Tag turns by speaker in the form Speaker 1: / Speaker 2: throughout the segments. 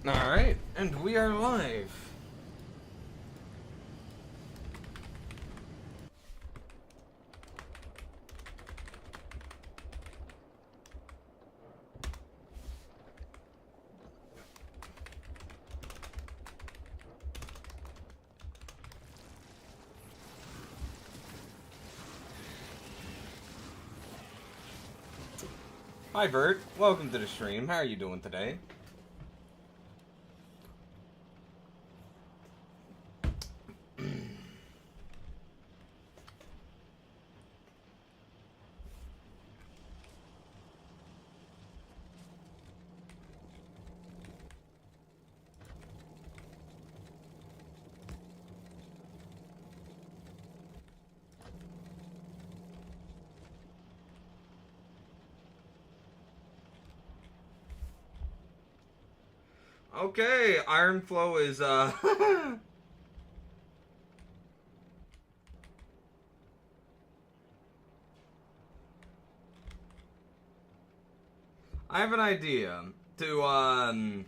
Speaker 1: Alright, and we are live. Hi Vert, welcome to the stream. How are you doing today? Okay, Iron Flow is I have an idea to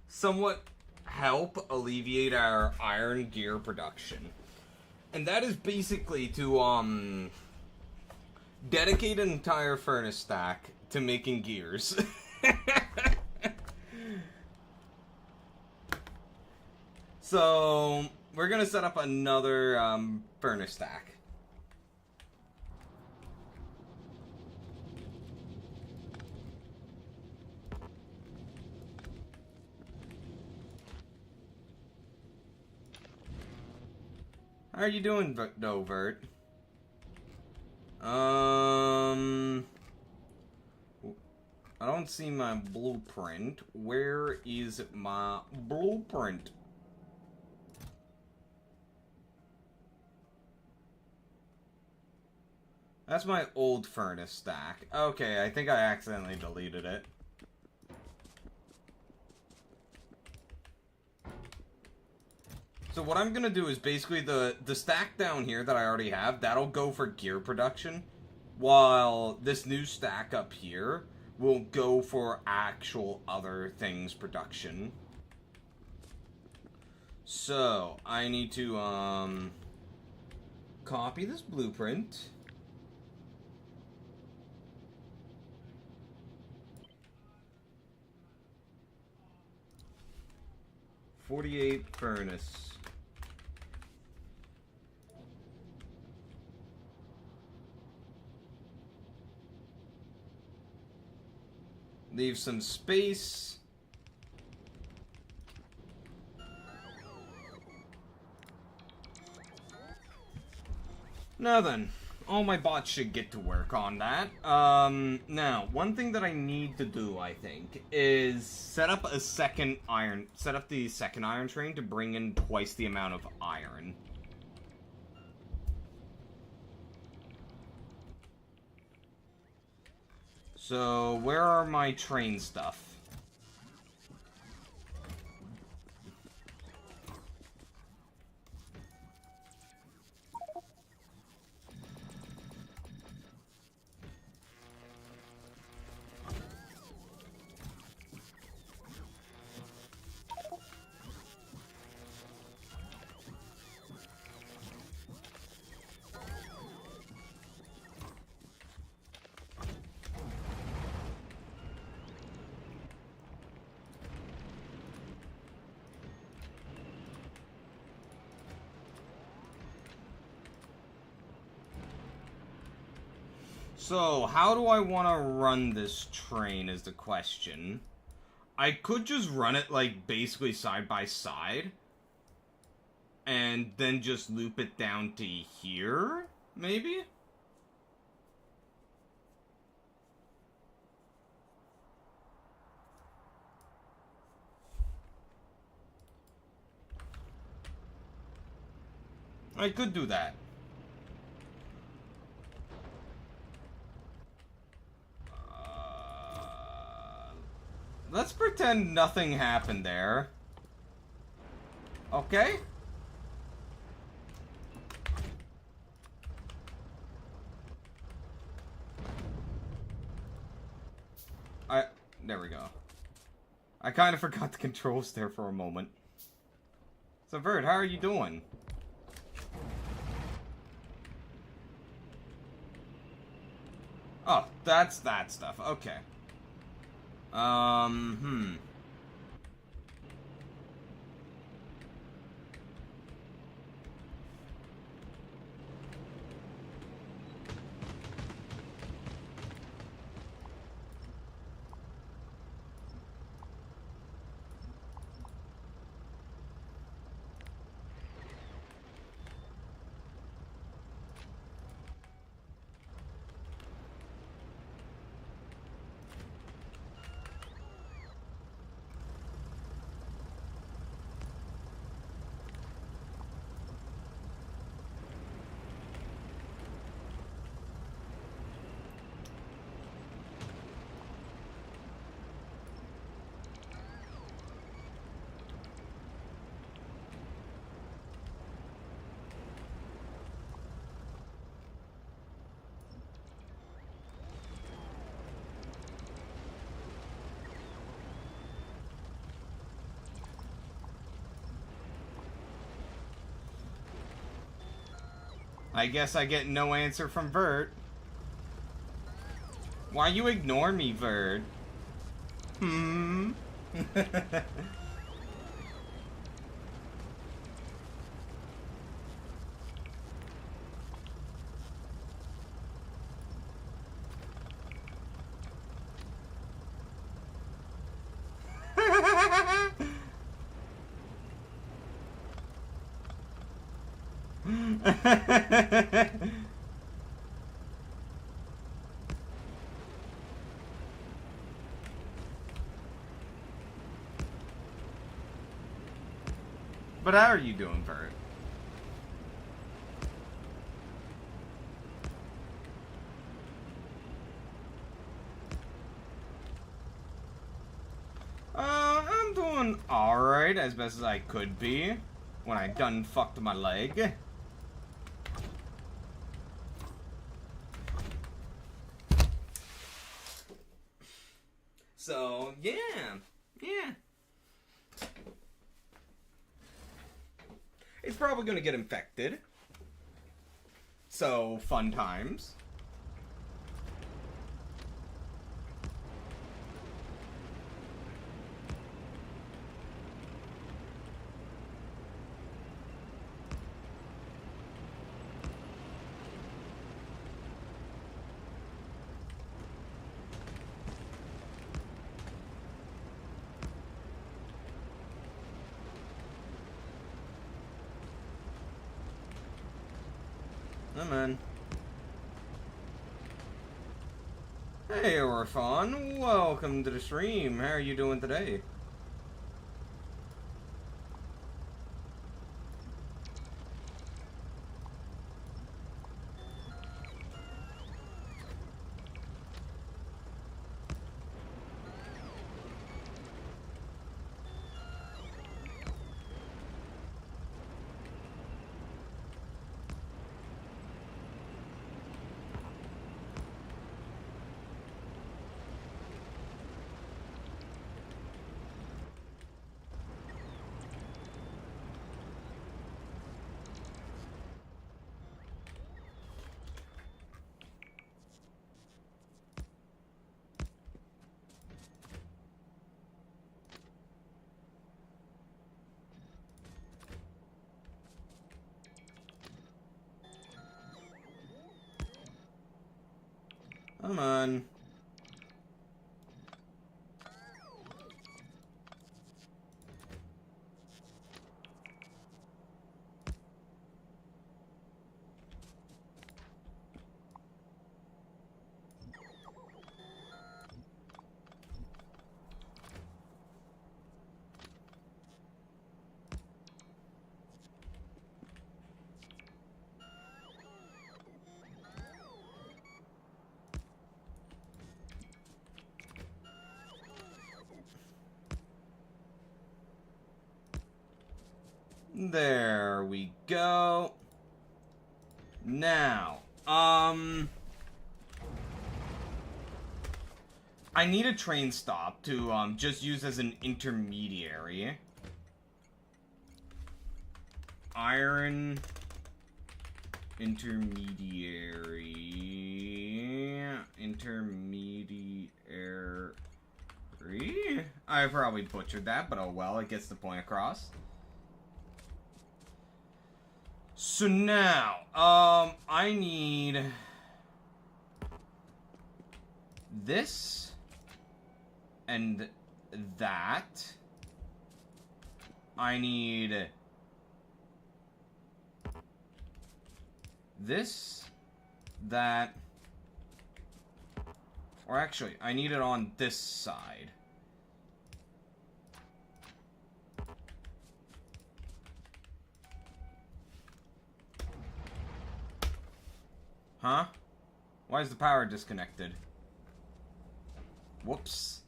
Speaker 1: somewhat help alleviate our iron gear production. And that is basically to dedicate an entire furnace stack to making gears. So, we're gonna set up another furnace stack. How are you doing, Dovert? I don't see my blueprint. Where is my blueprint? That's my old furnace stack. Okay, I think I accidentally deleted it. So what I'm gonna do is basically the stack down here that I already have, that'll go for gear production, while this new stack up here will go for actual other things production. So, I need to, copy this blueprint. .48 furnace. Leave some space. Now then, all my bots should get to work on that. Now, one thing that I need to do, I think, is set up the second iron train to bring in twice the amount of iron. So, where are my train stuff? So, how do I want to run this train is the question. I could just run it, like, basically side by side. And then just loop it down to here, maybe? I could do that. Let's pretend nothing happened there. Okay? There we go. I kind of forgot the controls there for a moment. So, Vert, how are you doing? Oh, that's that stuff. Okay. Hmm. I guess I get no answer from Vert. Why you ignore me, Vert? Hmm? But how are you doing, Vert? I'm doing alright, as best as I could be, when I done fucked my leg. So, yeah. It's probably gonna get infected. So, fun times. Oh, man. Hey, Orphan. Welcome to the stream. How are you doing today? Come on. There we go. Now, I need a train stop to just use as an intermediary. Iron intermediary. I probably butchered that, but oh well, it gets the point across. So now, I need this and that. I need this, that, or actually, I need it on this side. Huh? Why is the power disconnected? Whoops.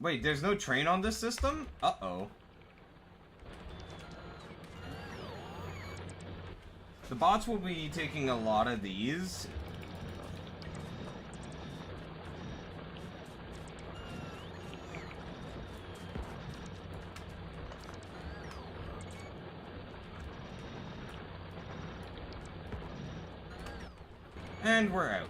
Speaker 1: Wait, there's no train on this system? Uh-oh. The bots will be taking a lot of these. And we're out.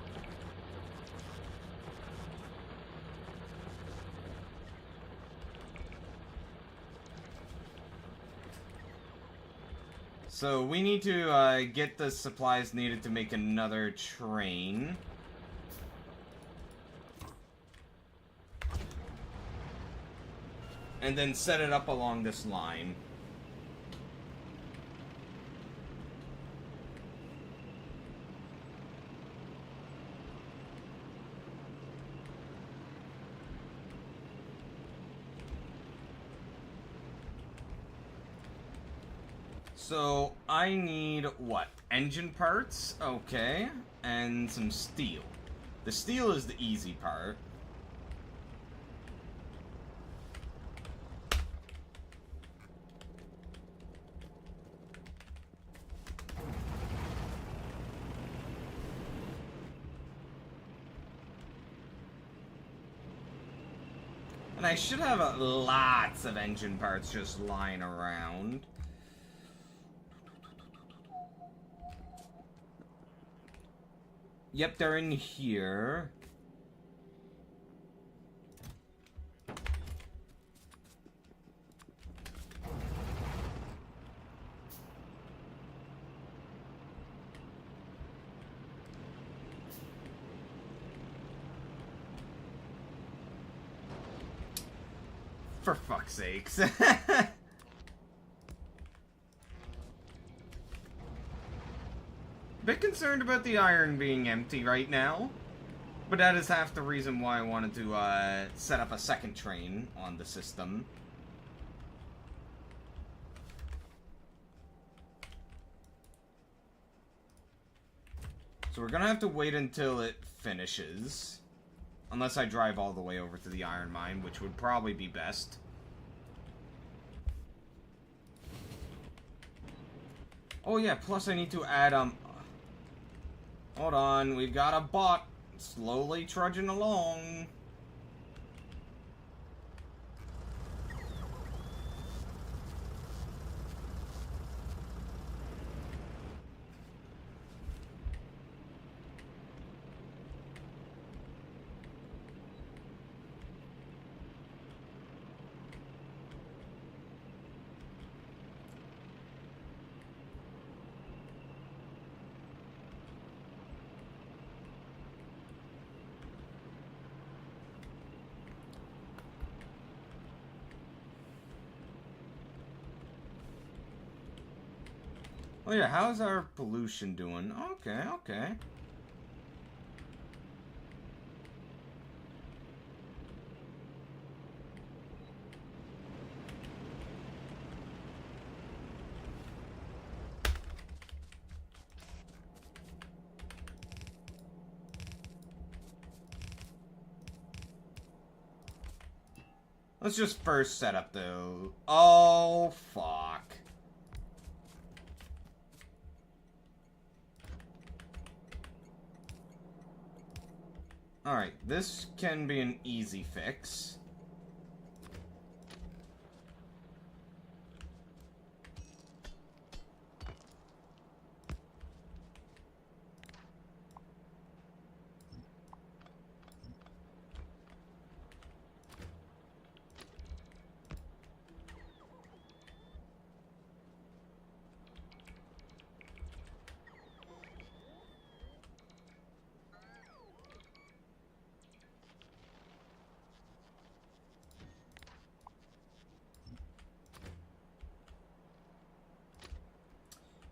Speaker 1: So we need to get the supplies needed to make another train. And then set it up along this line. So, I need, what? Engine parts? Okay. And some steel. The steel is the easy part. And I should have lots of engine parts just lying around. Yep, they're in here. For fuck's sakes. Bit concerned about the iron being empty right now, but that is half the reason why I wanted to set up a second train on the system. So we're gonna have to wait until it finishes, unless I drive all the way over to the iron mine, which would probably be best. Oh yeah, plus I need to add, hold on, we've got a bot slowly trudging along. Oh yeah, how's our pollution doing? Okay, okay. Let's just first set up the... Oh, fuck. Alright, this can be an easy fix.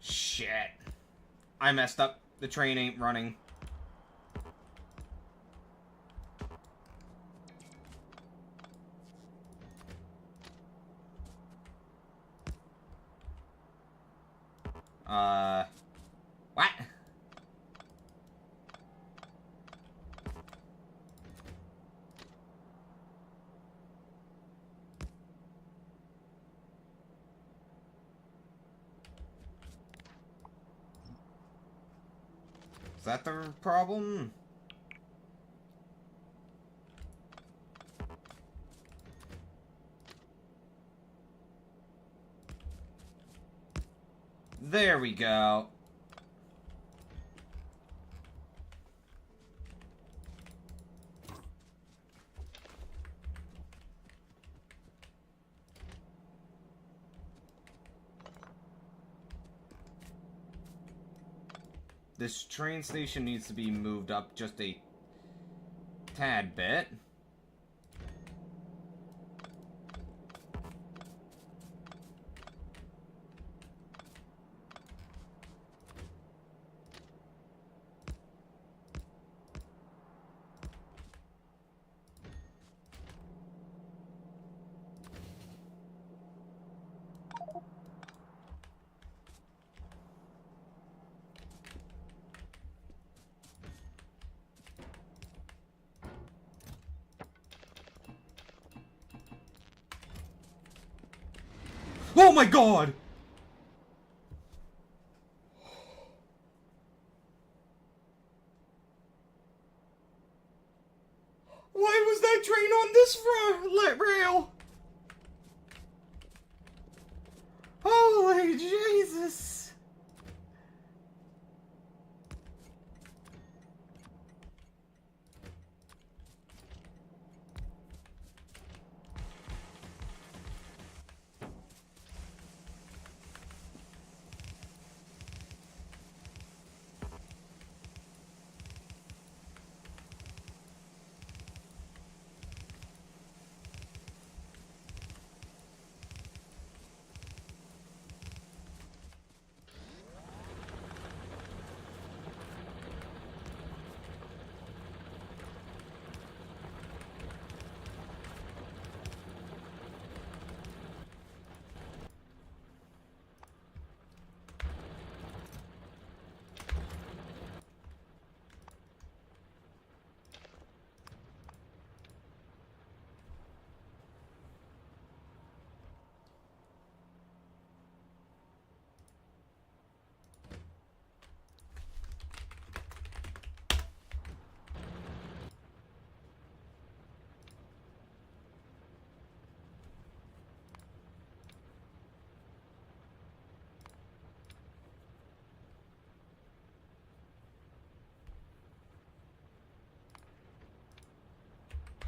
Speaker 1: Shit. I messed up. The train ain't running. What? Is that the problem? There we go. This train station needs to be moved up just a tad bit. Oh my god! Why was that train on this rail? Holy Jesus!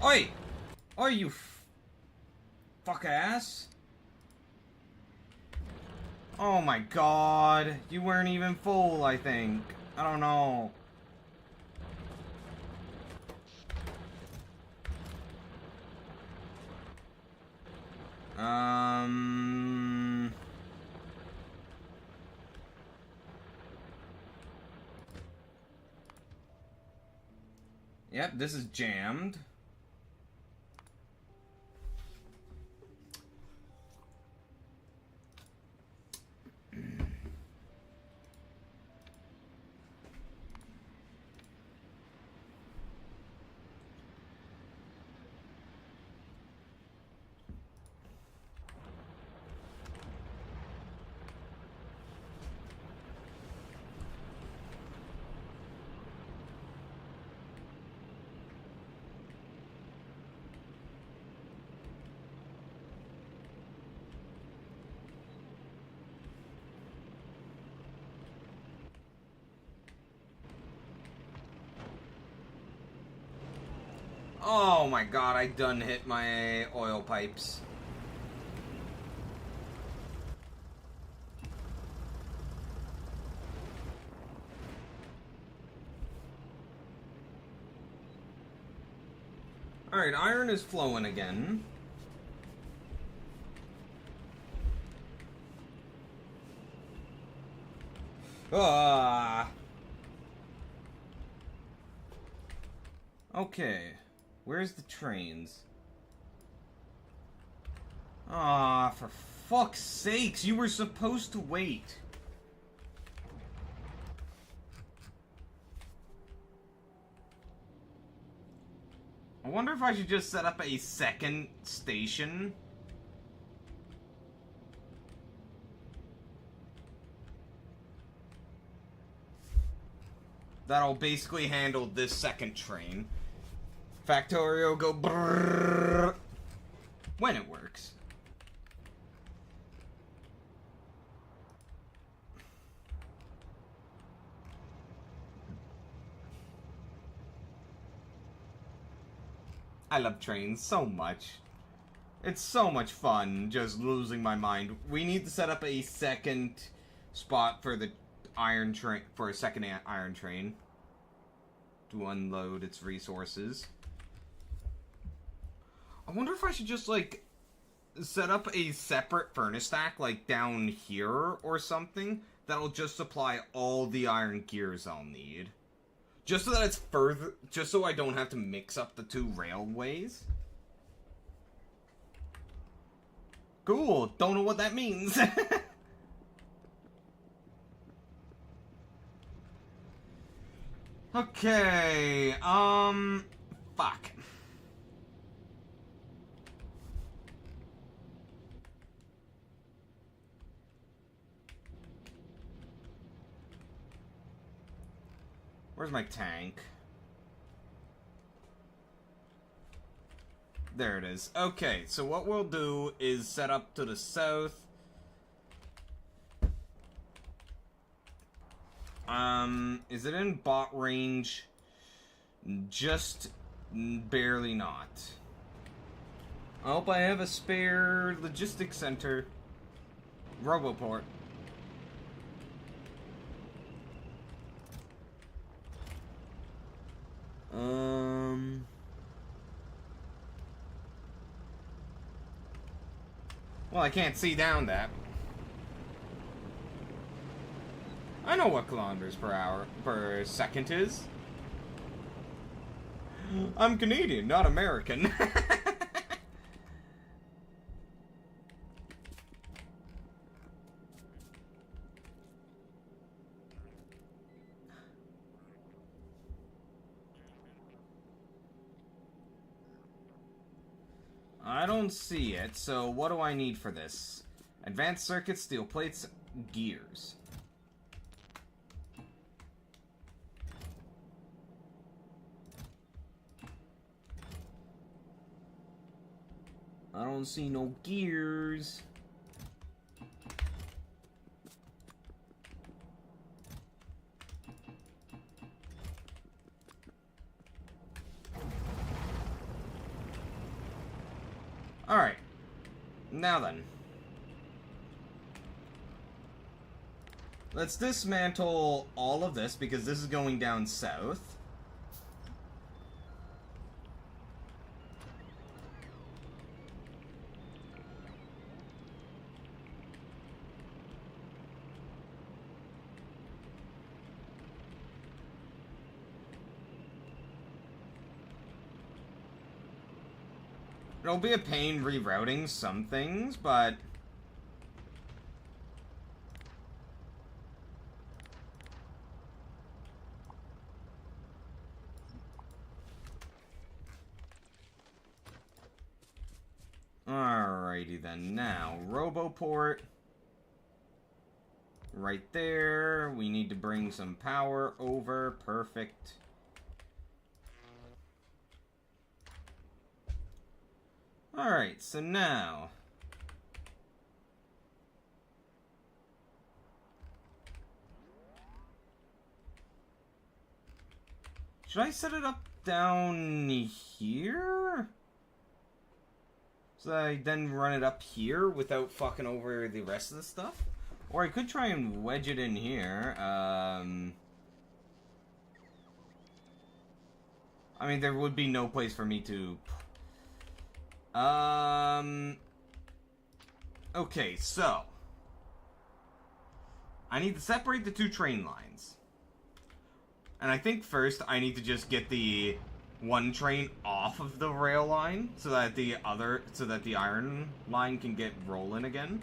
Speaker 1: Oi! Oi, you fuck ass. Oh my god. You weren't even full, I think. I don't know. Yep, this is jammed. Oh my god, I done hit my oil pipes. Alright, iron is flowing again. Ah. Okay. Where's the trains? Ah, for fuck's sakes, you were supposed to wait. I wonder if I should just set up a second station. That'll basically handle this second train. Factorio go brrrr when it works. I love trains so much. It's so much fun just losing my mind. We need to set up a second spot for the iron train, for a second iron train to unload its resources. I wonder if I should just, like, set up a separate furnace stack, like, down here or something, that'll just supply all the iron gears I'll need. Just so that it's further, just so I don't have to mix up the two railways. Cool, don't know what that means. Okay, fuck. Where's my tank? There it is. Okay, so what we'll do is set up to the south. Is it in bot range? Just barely not. I hope I have a spare logistics center. Roboport. Well, I can't see down that. I know what kilometers per second is. I'm Canadian, not American. I don't see it, so what do I need for this? Advanced circuits, steel plates, gears. I don't see no gears. Alright. Now then. Let's dismantle all of this because this is going down south. It'll be a pain rerouting some things, but... Alrighty then, now, Roboport. Right there, we need to bring some power over, perfect. Alright, so now... Should I set it up down here? So I then run it up here without fucking over the rest of the stuff? Or I could try and wedge it in here. I mean, there would be no place for me to... Okay, so... I need to separate the two train lines. And I think first I need to just get the one train off of the rail line so that the iron line can get rolling again.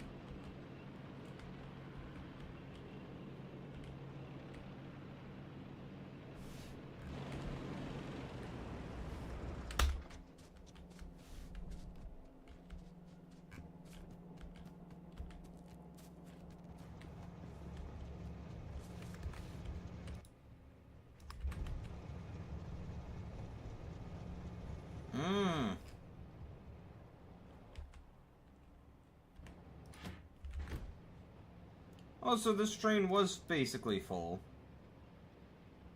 Speaker 1: Oh, so this train was basically full.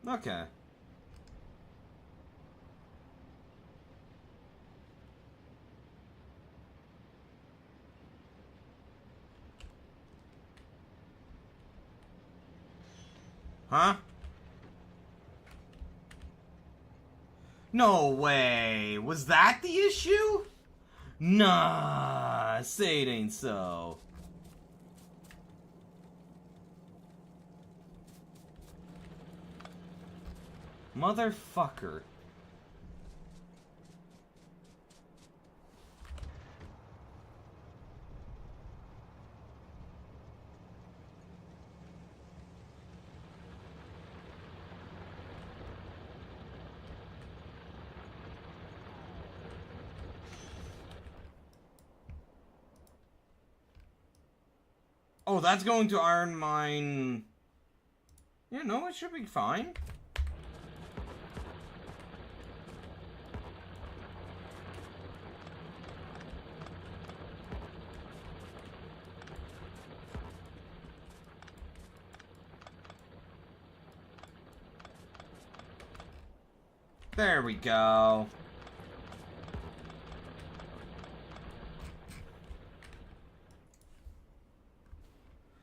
Speaker 1: Okay. Huh? No way! Was that the issue? Nah, say it ain't so. Motherfucker. Oh, that's going to iron mine. Yeah, no, it should be fine. There we go.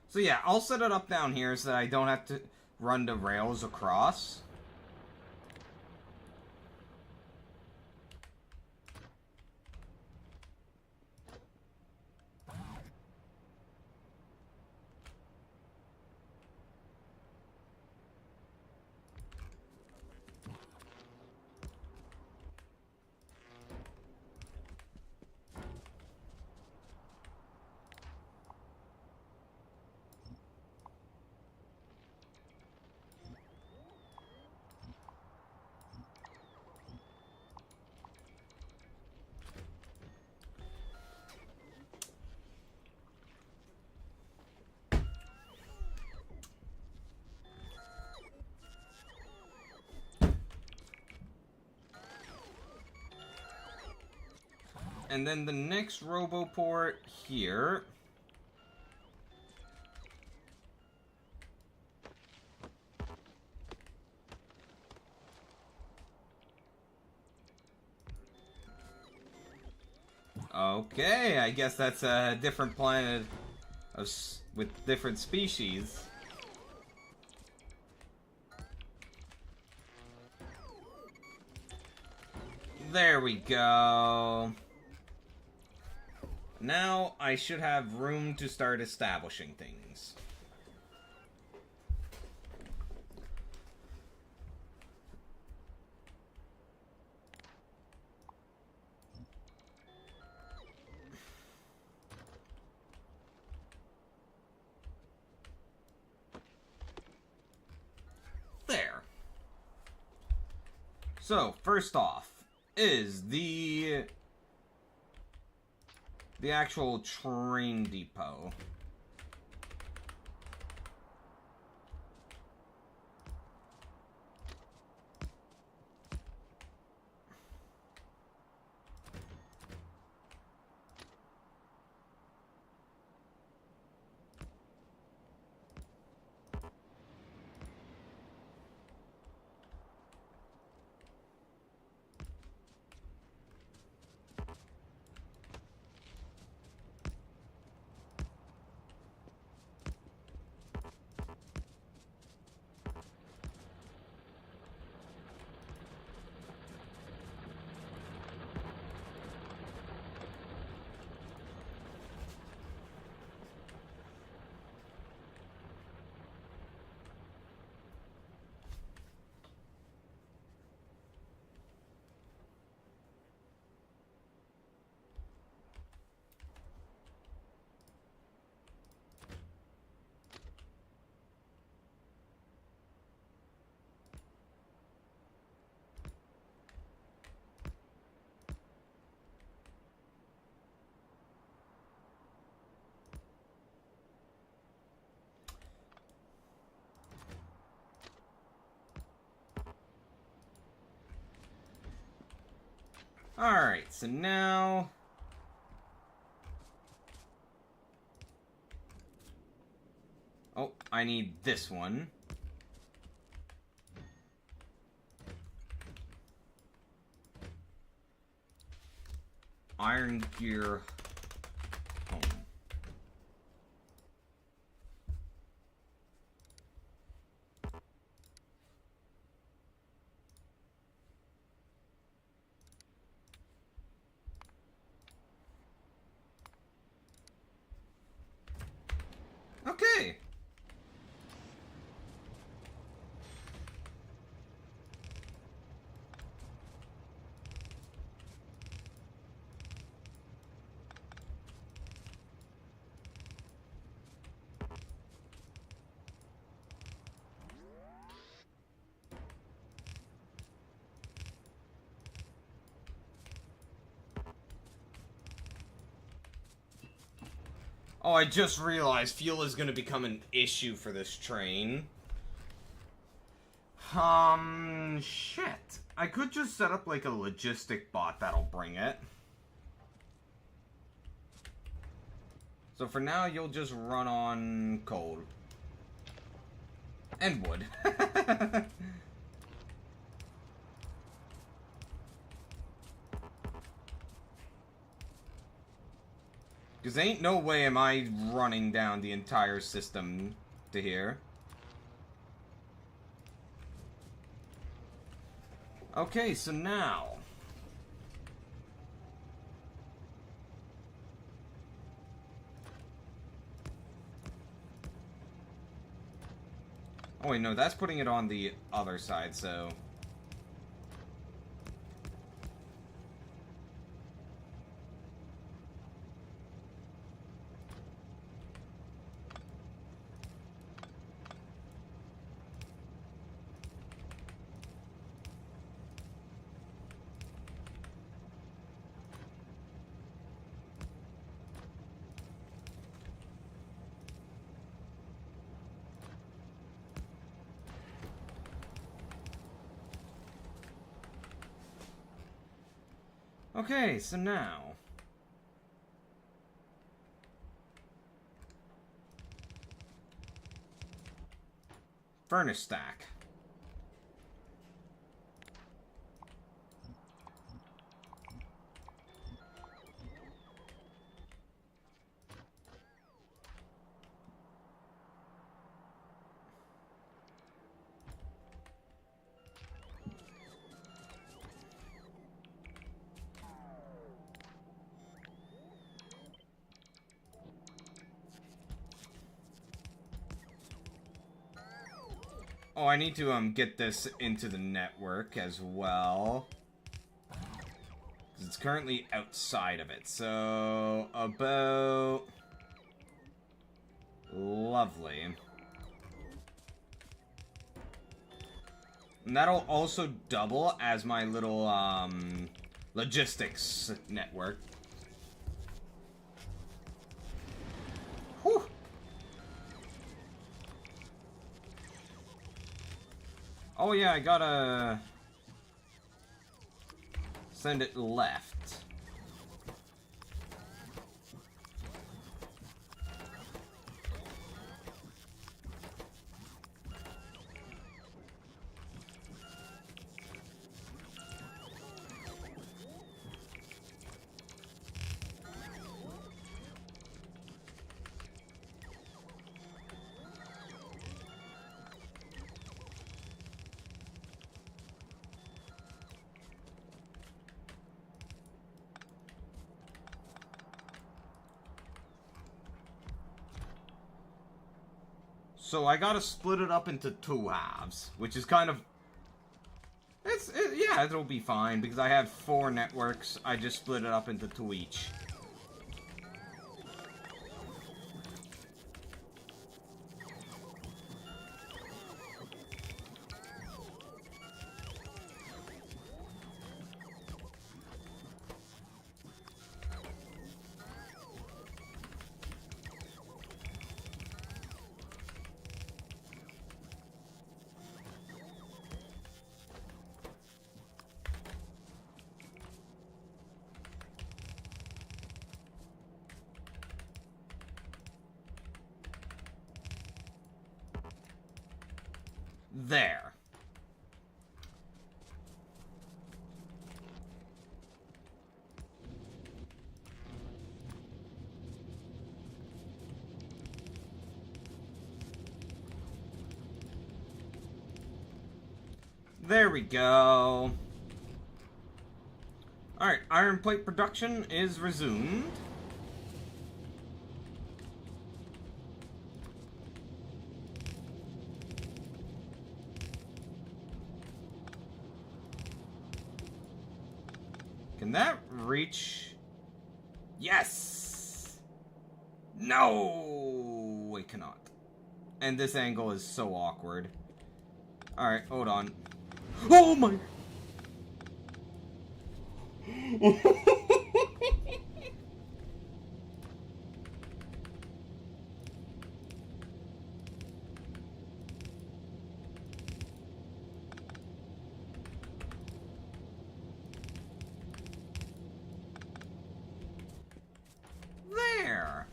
Speaker 1: So yeah, I'll set it up down here so that I don't have to run the rails across. And then the next RoboPort here. Okay, I guess that's a different planet with different species. There we go. Now I should have room to start establishing things. There. So, first off is the actual train depot. Alright, so now... Oh, I need this one. Iron gear home. Okay. Oh, I just realized fuel is going to become an issue for this train. Shit. I could just set up, like, a logistic bot that'll bring it. So for now, you'll just run on coal. And wood. Because ain't no way am I running down the entire system to here. Okay, so now... Oh wait, no, that's putting it on the other side, so... Okay, so now... Furnace stack. Oh, I need to get this into the network as well. 'Cause it's currently outside of it. So, about... Lovely. And that'll also double as my little, logistics network. Whew! Oh yeah, I gotta... send it left. So I gotta split it up into two halves, which is kind of... yeah, it'll be fine, because I have 4 networks. I just split it up into 2 each. There. There we go. Alright, iron plate production is resumed. Can that reach? Yes! No! It cannot. And this angle is so awkward. Alright, hold on. Oh my! There!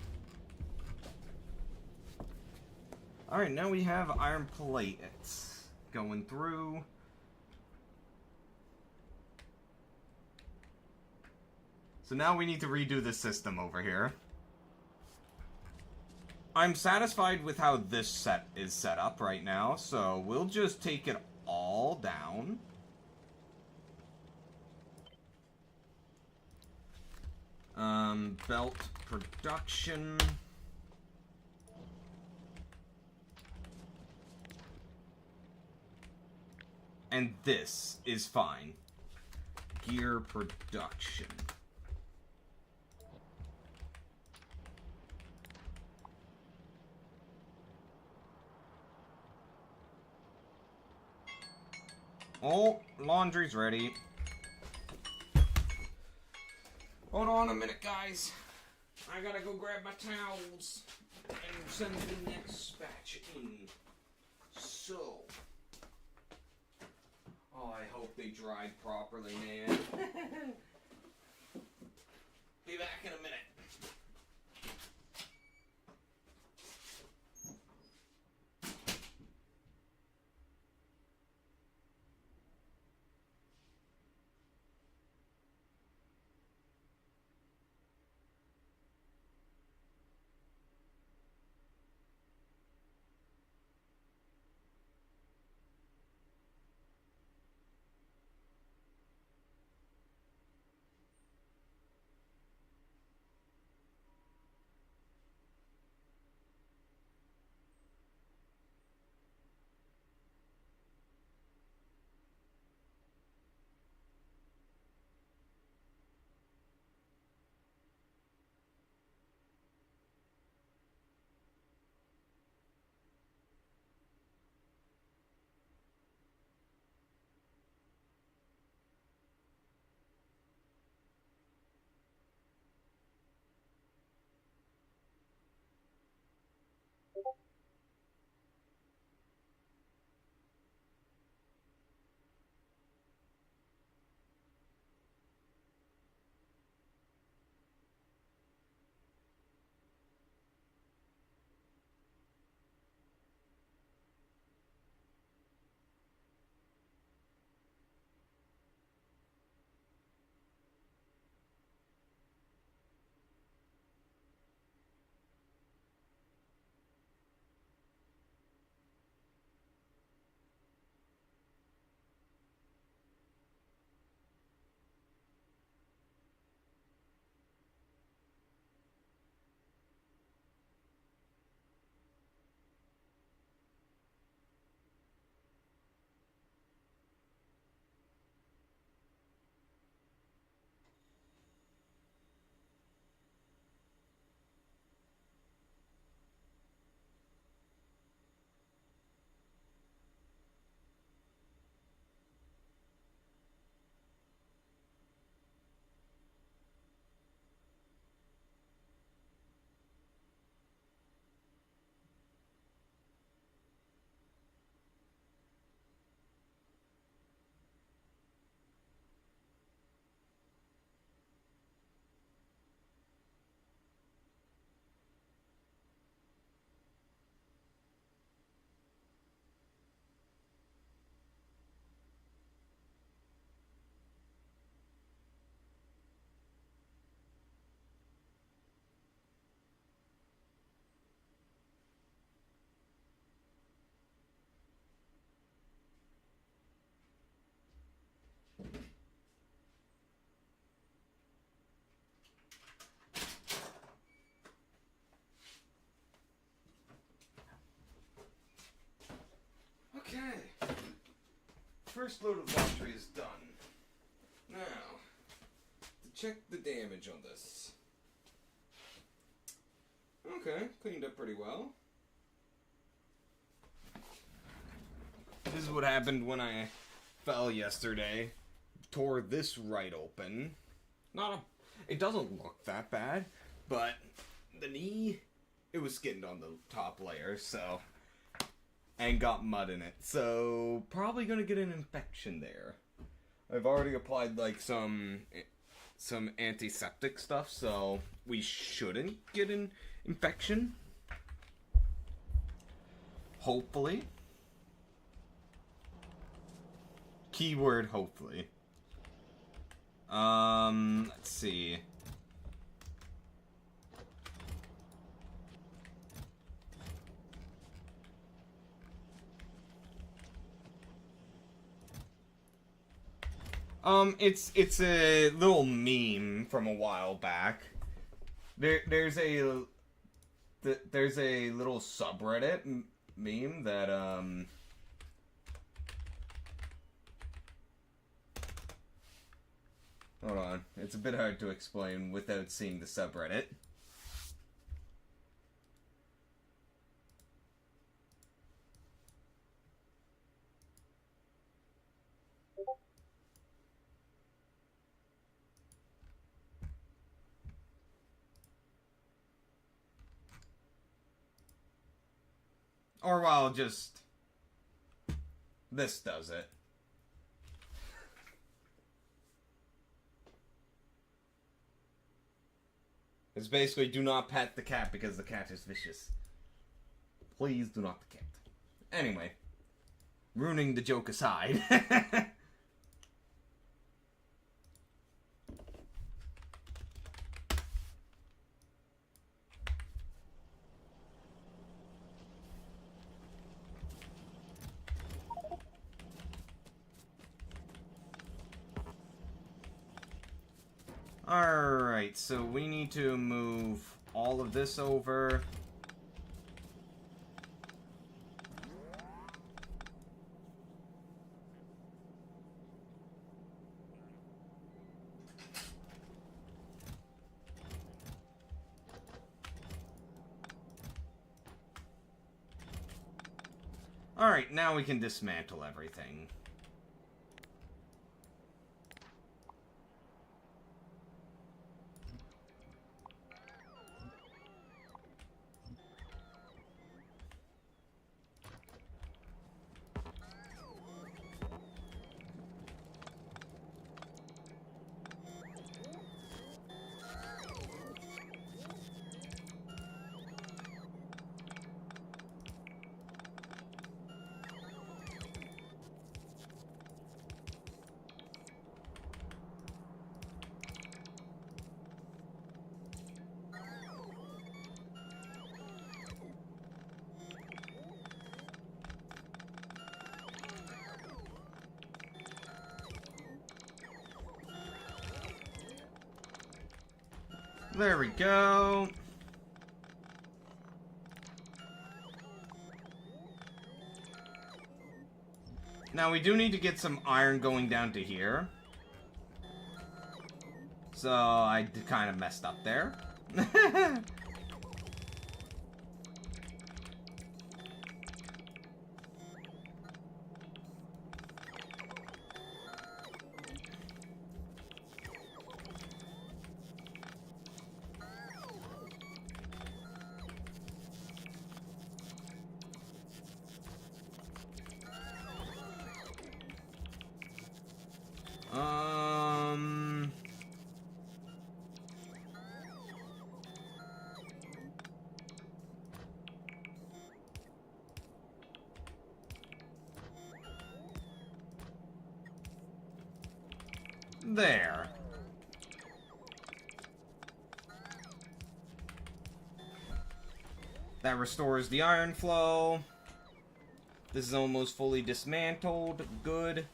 Speaker 1: Alright, now we have iron plates going through. So now we need to redo the system over here. I'm satisfied with how this set is set up right now, so we'll just take it all down. Belt production. And this is fine. Gear production. Oh, laundry's ready. Hold on a minute, guys. I gotta go grab my towels and send the next batch in. So. Oh, I hope they dried properly, man. Be back in a minute. first load of laundry is done. Now, to check the damage on this. Okay, cleaned up pretty well. This is what happened when I fell yesterday. Tore this right open. It doesn't look that bad, but the knee, it was skinned on the top layer, so, and got mud in it, so probably gonna get an infection there. I've already applied like some antiseptic stuff, so we shouldn't get an infection. Hopefully. Keyword hopefully. Let's see. It's a little meme from a while back. There's a little subreddit meme that hold on, it's a bit hard to explain without seeing the subreddit. Or well, just this does it. It's basically, do not pet the cat because the cat is vicious. Please do not the cat. Anyway, ruining the joke aside. Alright, so we need to move all of this over. Alright, now we can dismantle everything. There we go. Now we do need to get some iron going down to here. So I kind of messed up there. There. That restores the iron flow. This is almost fully dismantled. Good.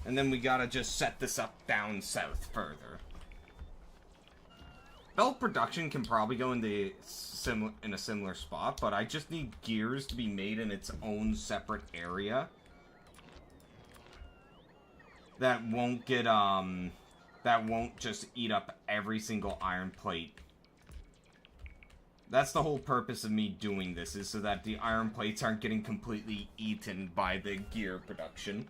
Speaker 1: And then we gotta just set this up down south further. Belt production can probably go in a similar spot, but I just need gears to be made in its own separate area. that won't get, that won't just eat up every single iron plate. That's the whole purpose of me doing this, is so that the iron plates aren't getting completely eaten by the gear production.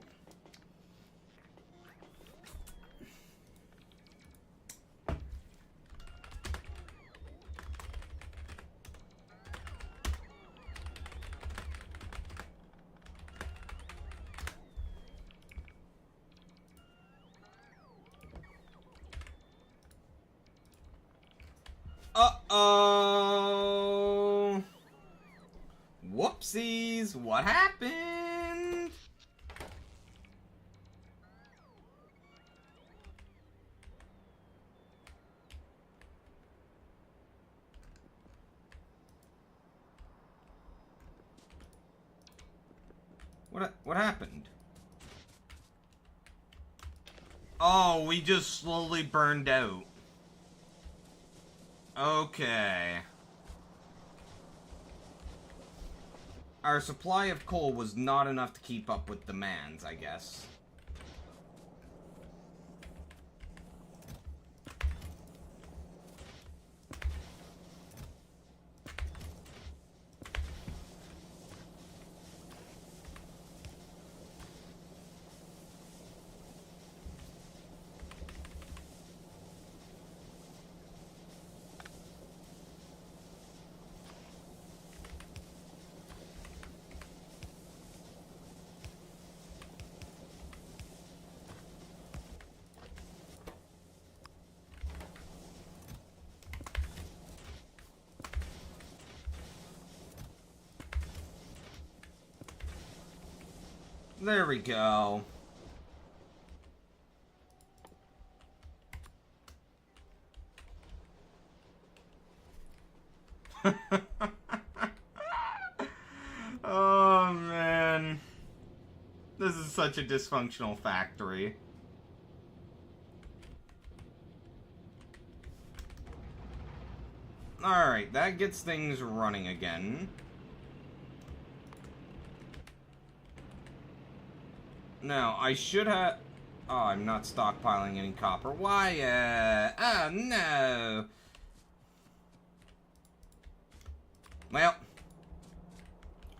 Speaker 1: Uh-oh! Whoopsies! What happened? What happened? Oh, we just slowly burned out. Okay. Our supply of coal was not enough to keep up with demands, I guess. There we go. Oh, man. This is such a dysfunctional factory. Alright, that gets things running again. Now, I should have... Oh, I'm not stockpiling any copper. Why, Oh, no! Well,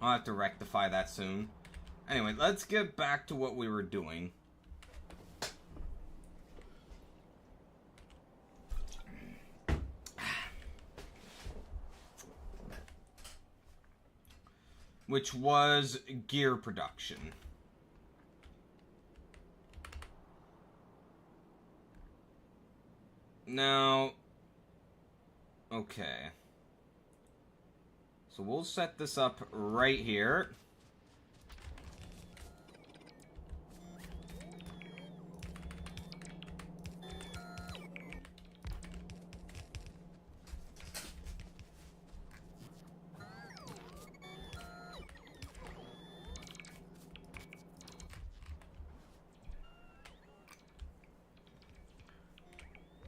Speaker 1: I'll have to rectify that soon. Anyway, let's get back to what we were doing. Which was gear production. Now, okay. So we'll set this up right here.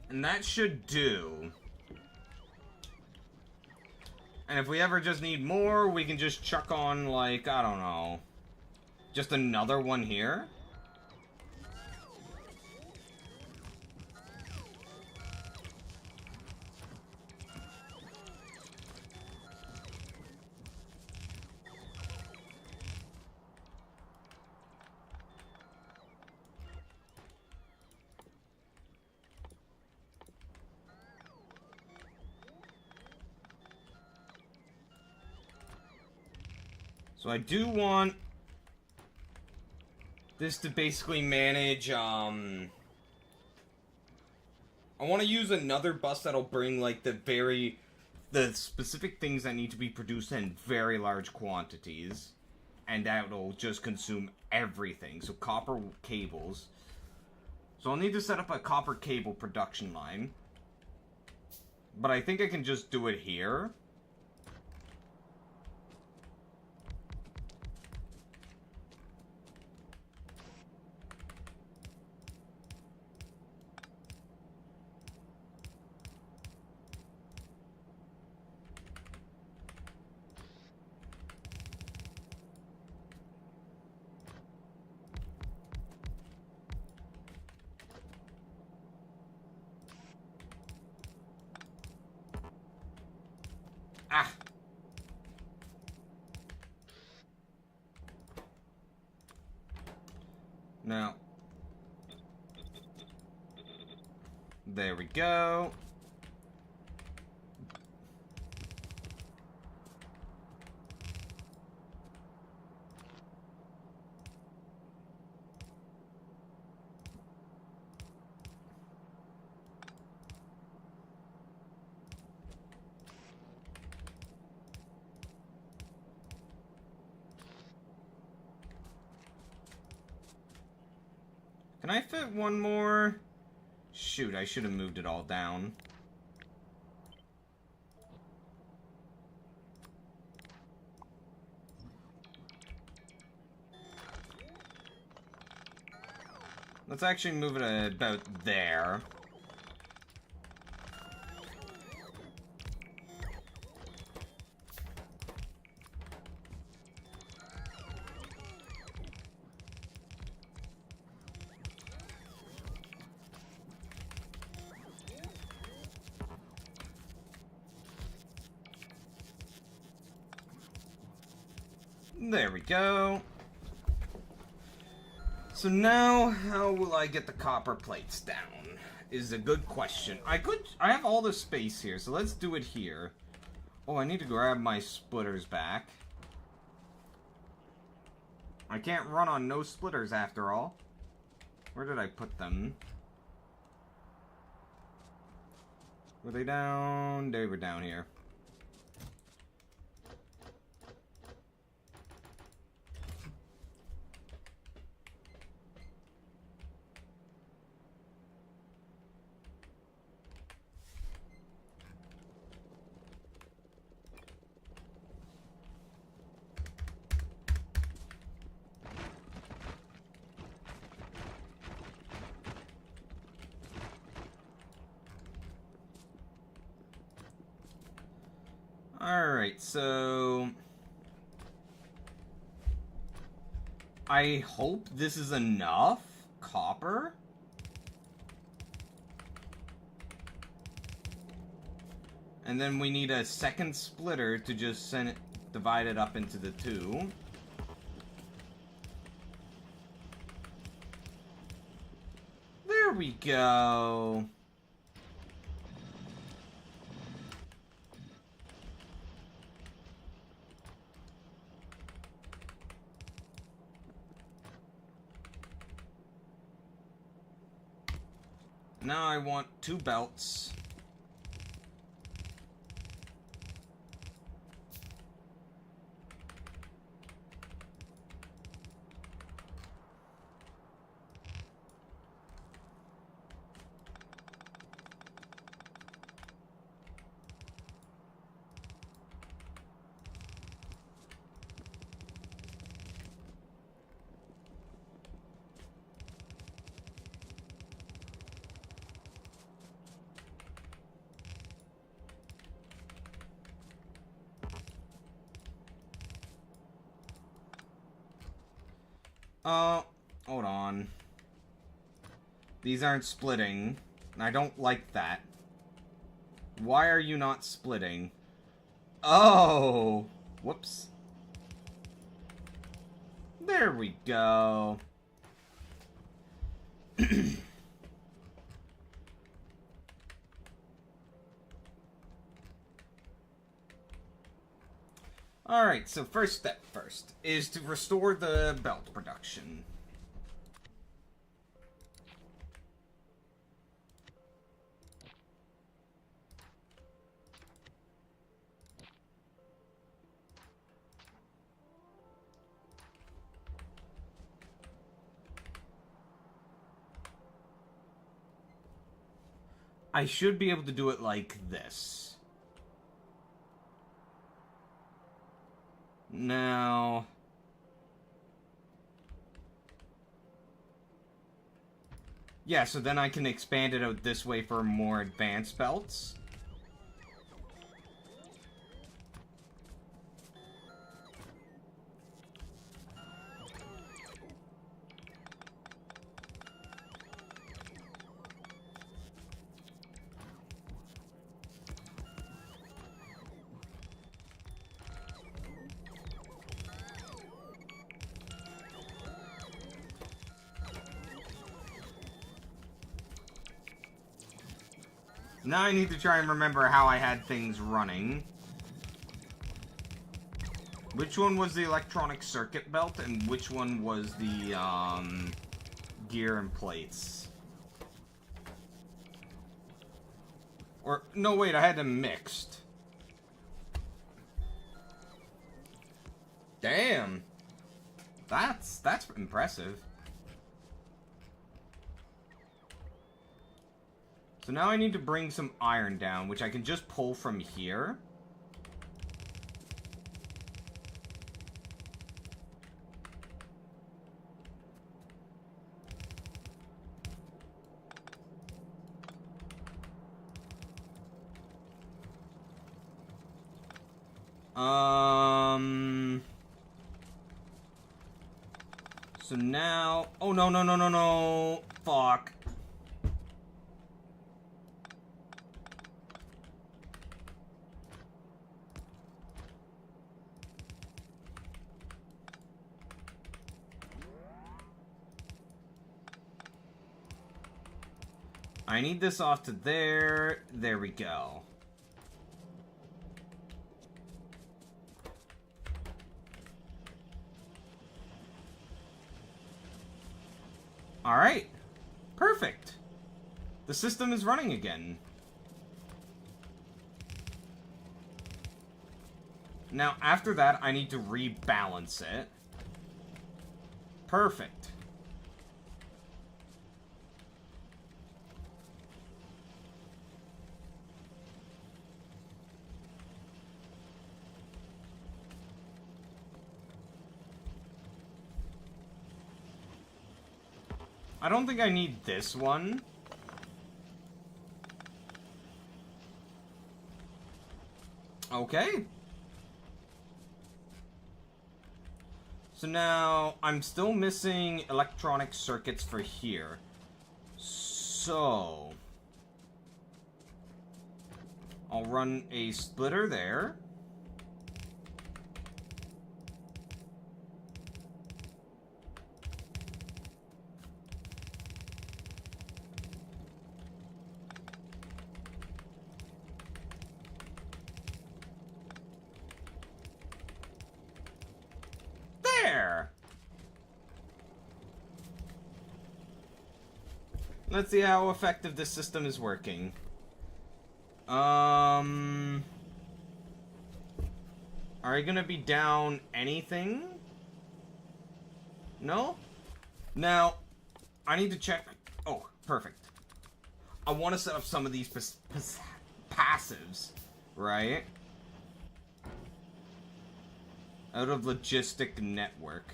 Speaker 1: And that should do. And if we ever just need more, we can just chuck on, like, I don't know, just another one here. So I do want this to basically manage, I want to use another bus that'll bring, like, the specific things that need to be produced in very large quantities. And that'll just consume everything. So copper cables. So I'll need to set up a copper cable production line. But I think I can just do it here. Ah! No. There we go. Can I fit one more? Shoot, I should have moved it all down. Let's actually move it about there. There we go. So now, how will I get the copper plates down? Is a good question. I have all the space here, so let's do it here. Oh, I need to grab my splitters back. I can't run on no splitters after all. Where did I put them? Were they down? They were down here. Alright, so I hope this is enough copper. And then we need a second splitter to just divide it up into the two. There we go. Now I want 2 belts. Hold on. These aren't splitting. I don't like that. Why are you not splitting? Oh! Whoops. There we go. Alright, so first step first is to restore the belt production. I should be able to do it like this. Now... yeah, so then I can expand it out this way for more advanced belts. Now I need to try and remember how I had things running. Which one was the electronic circuit belt, and which one was the, gear and plates? Or, no, wait, I had them mixed. Damn. That's impressive. So now I need to bring some iron down, which I can just pull from here. So now... Oh, no, no, no, no, no. Fuck. I need this off to there. There we go. Alright. Perfect. The system is running again. Now, after that, I need to rebalance it. Perfect. I don't think I need this one. Okay. So now, I'm still missing electronic circuits for here. So... I'll run a splitter there. Let's see how effective this system is working. Are you gonna be down anything? No? Now, I need to check... Oh, perfect. I want to set up some of these passives, right? Out of logistic network.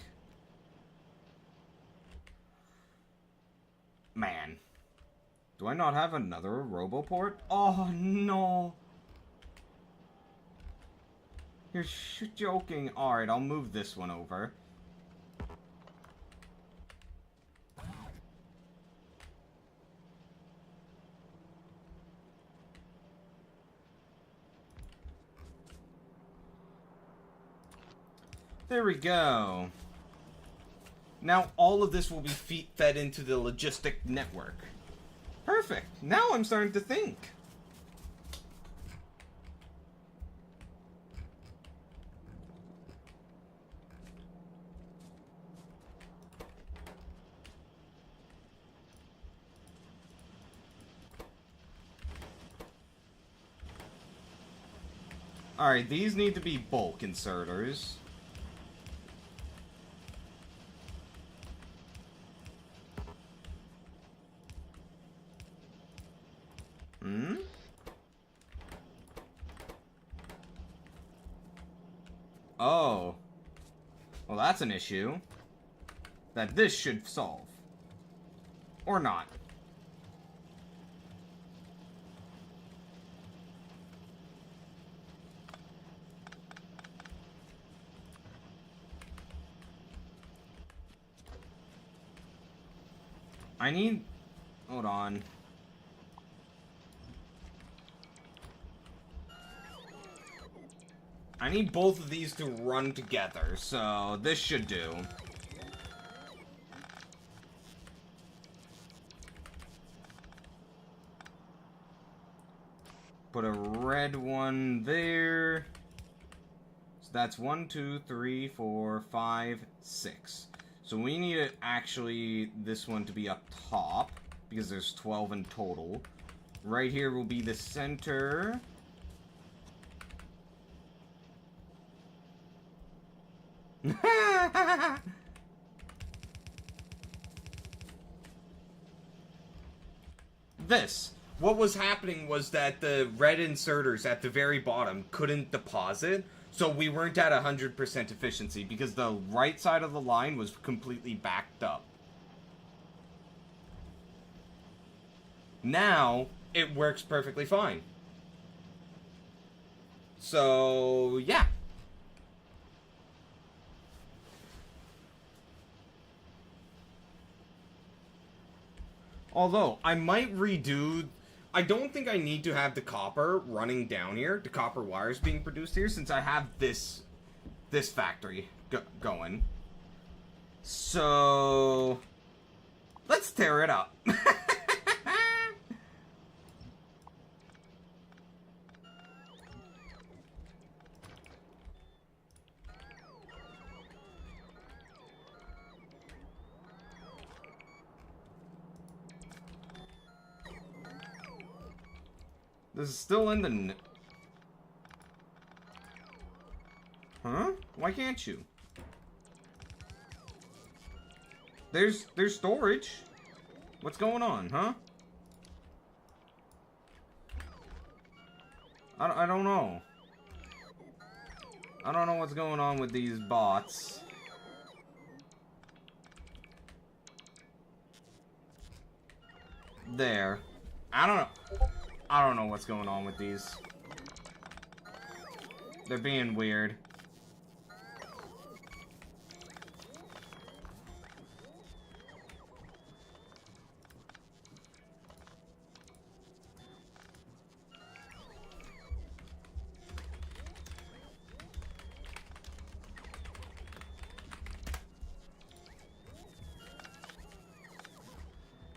Speaker 1: Man. Do I not have another RoboPort? Oh, no. You're joking. Alright, I'll move this one over. There we go. Now all of this will be fed into the logistic network. Perfect. Now I'm starting to think. Alright, these need to be bulk inserters. Oh. Well, that's an issue that this should solve. Or not. I need... Hold on. I need both of these to run together, so this should do. Put a red one there. So that's 1, 2, 3, 4, 5, 6. So we need actually this one to be up top, because there's 12 in total. Right here will be the center. This. What was happening was that the red inserters at the very bottom couldn't deposit, so we weren't at 100% efficiency because the right side of the line was completely backed up. Now, it works perfectly fine. So, yeah. Although, I might redo... I don't think I need to have the copper running down here, the copper wires being produced here, since I have this factory going. So... let's tear it up. This is still in the... Huh? Why can't you? There's storage. What's going on, huh? I don't know. I don't know what's going on with these bots. There. I don't know what's going on with these. They're being weird.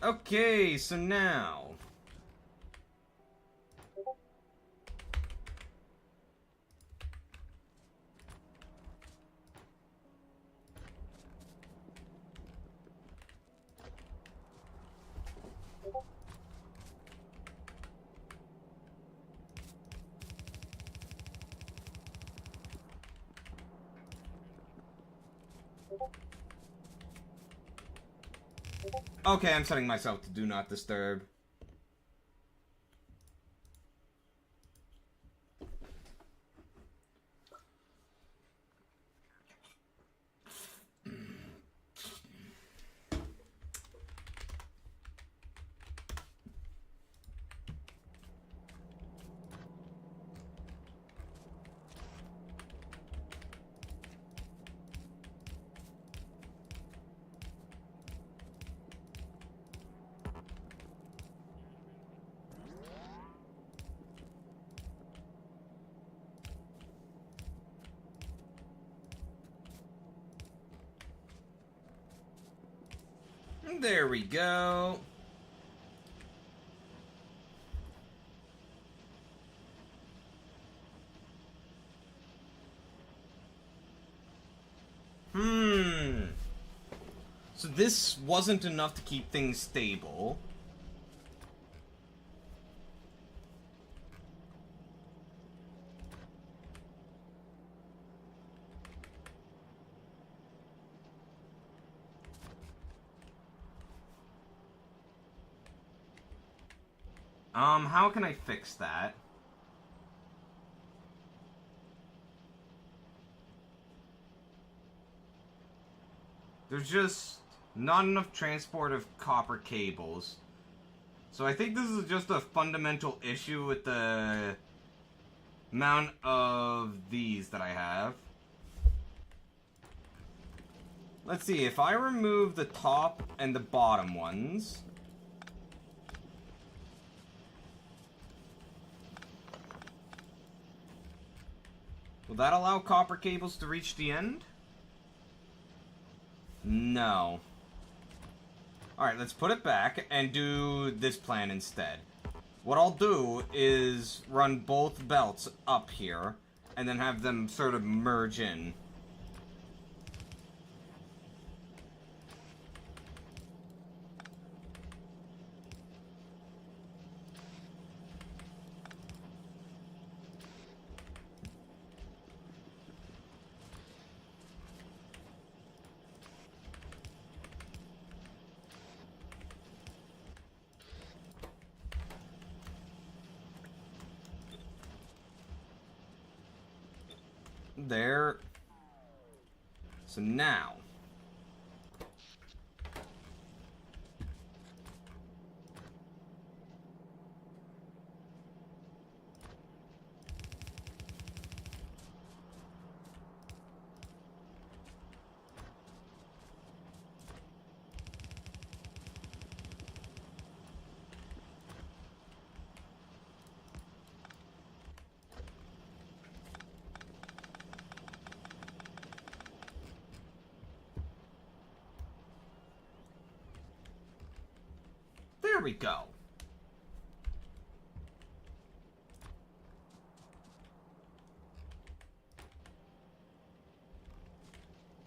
Speaker 1: Okay, so now... Okay, I'm setting myself to do not disturb. There we go. So this wasn't enough to keep things stable. How can I fix that? There's just not enough transport of copper cables. So I think this is just a fundamental issue with the amount of these that I have. Let's see, if I remove the top and the bottom ones... will that allow copper cables to reach the end? No. Alright, let's put it back and do this plan instead. What I'll do is run both belts up here, and then have them sort of merge in. There. So now. There we go.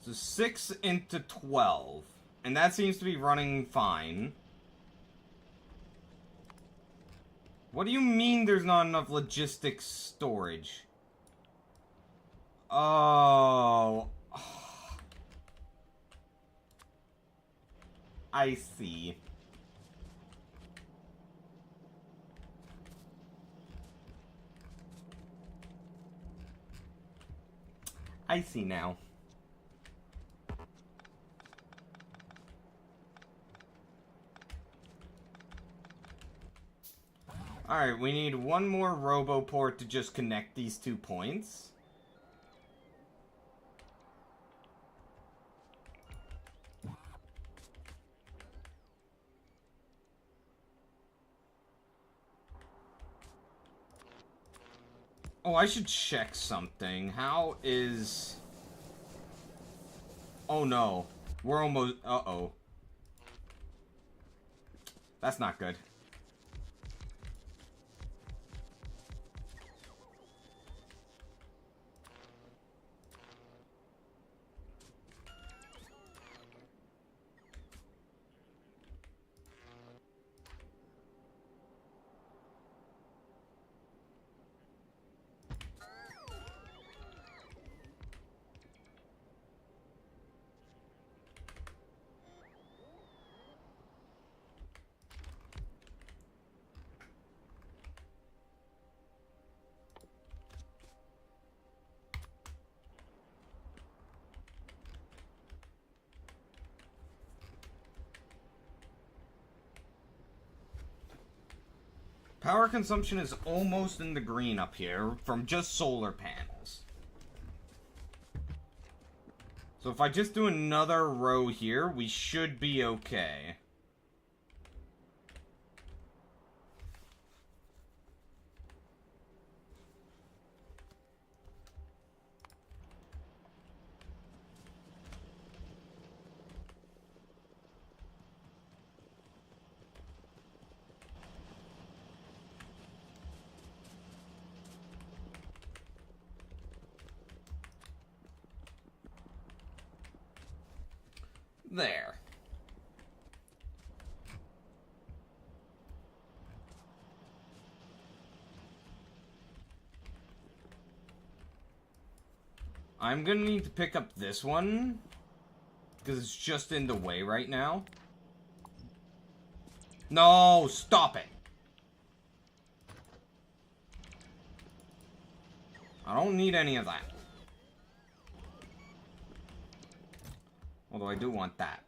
Speaker 1: So 6 into 12. And that seems to be running fine. What do you mean there's not enough logistics storage? Oh. I see. I see now. Alright, we need one more RoboPort to just connect these 2 points. Oh, I should check something. How is... Oh no. We're almost... Uh-oh. That's not good. Power consumption is almost in the green up here from just solar panels. So if I just do another row here, we should be okay. There. I'm gonna need to pick up this one, because it's just in the way right now. No, stop it! I don't need any of that. Although I do want that.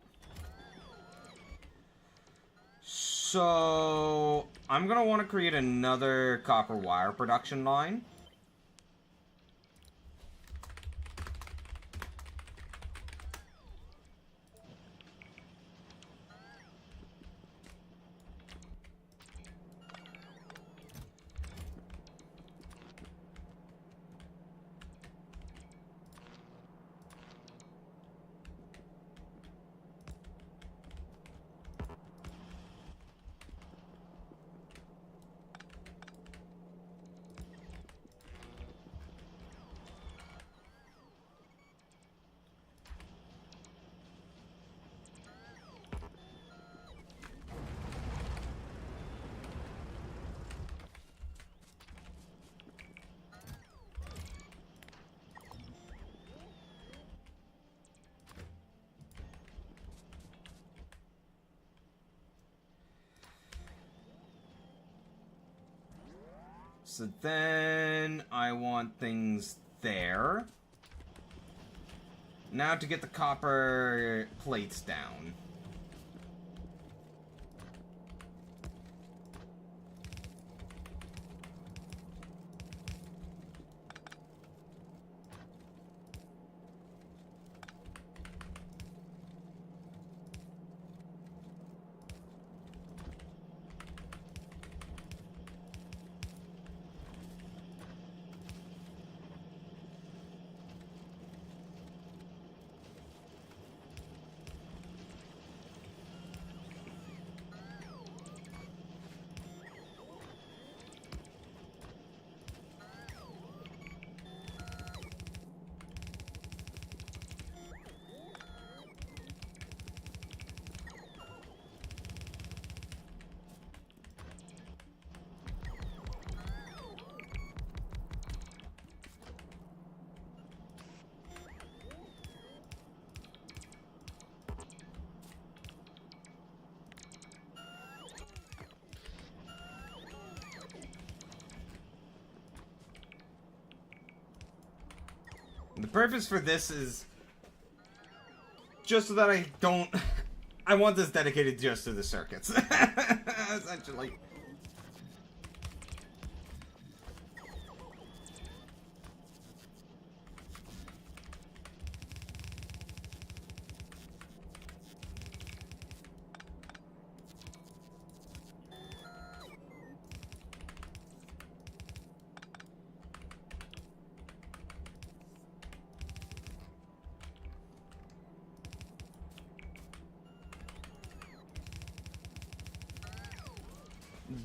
Speaker 1: So, I'm gonna want to create another copper wire production line. So then I want things there. Now to get the copper plates down. The purpose for this is just so that I don't... I want this dedicated just to the circuits. Essentially.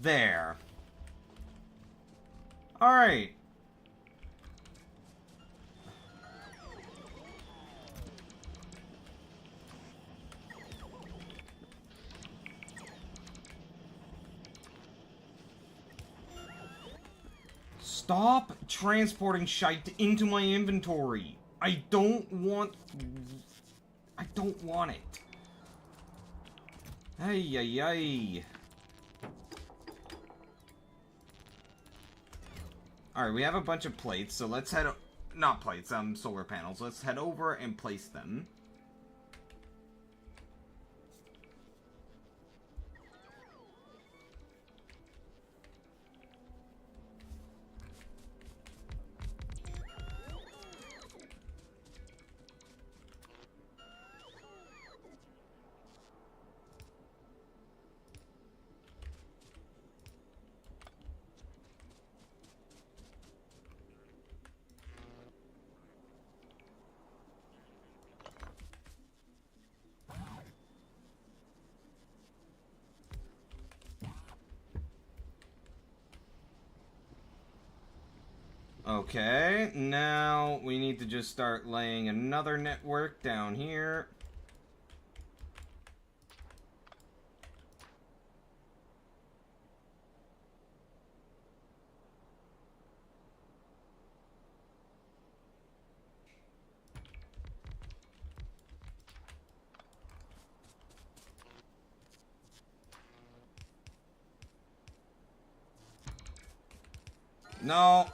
Speaker 1: There. Alright. Stop transporting shite into my inventory. I don't want it. Ay, ay, ay. Alright, we have a bunch of plates, so let's head... Not plates, solar panels. Let's head over and place them. Okay, now we need to just start laying another network down here. No.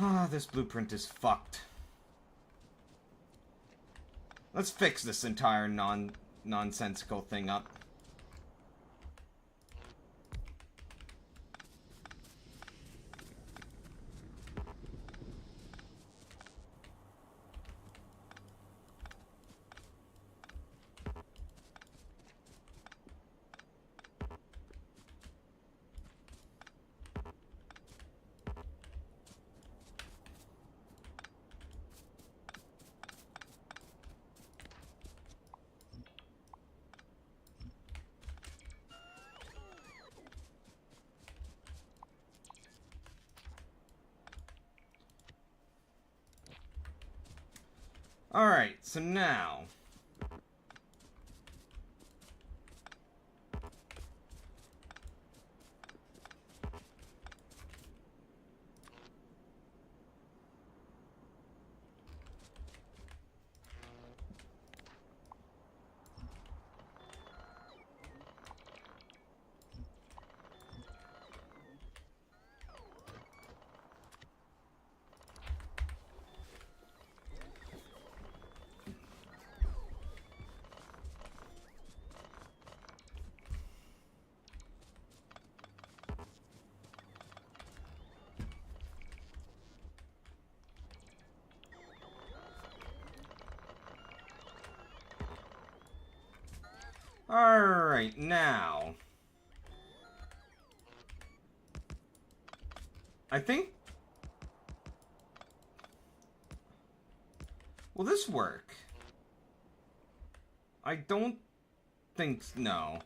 Speaker 1: Ah, this blueprint is fucked. Let's fix this entire nonsensical thing up. Alright, so now... Alright, now. I think... Will this work? I don't think... No.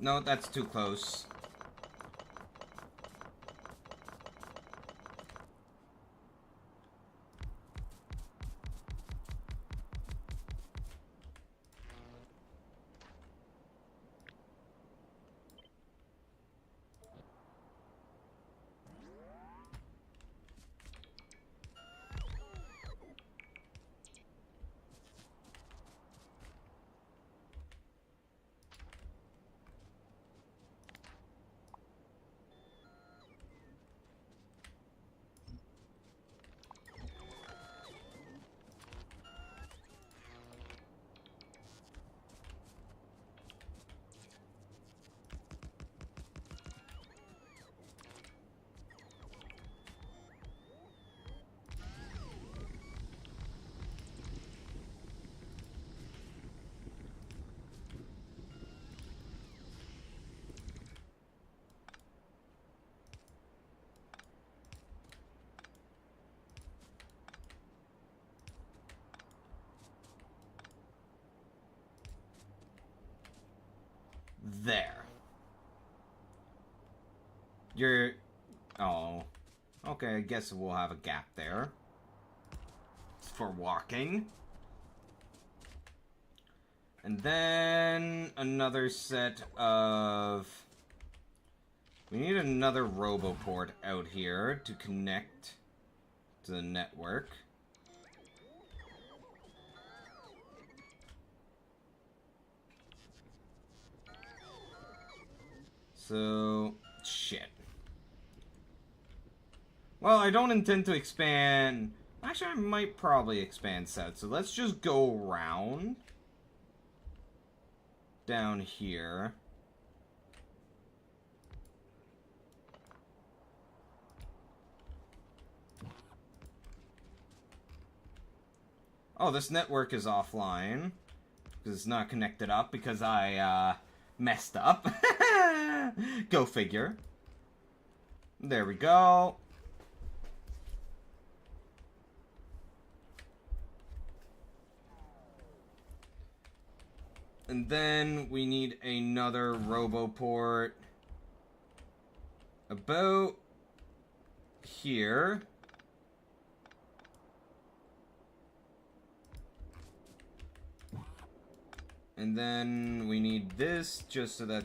Speaker 1: No, that's too close. There. You're... Oh. Okay, I guess we'll have a gap there. For walking. And then another set of... We need another RoboPort out here to connect to the network. So, shit. Well, I don't intend to expand... Actually, I might probably expand south. So let's just go around. Down here. Oh, this network is offline. Because it's not connected up because I, messed up. Go figure. There we go. And then we need another RoboPort about here. And then we need this just so that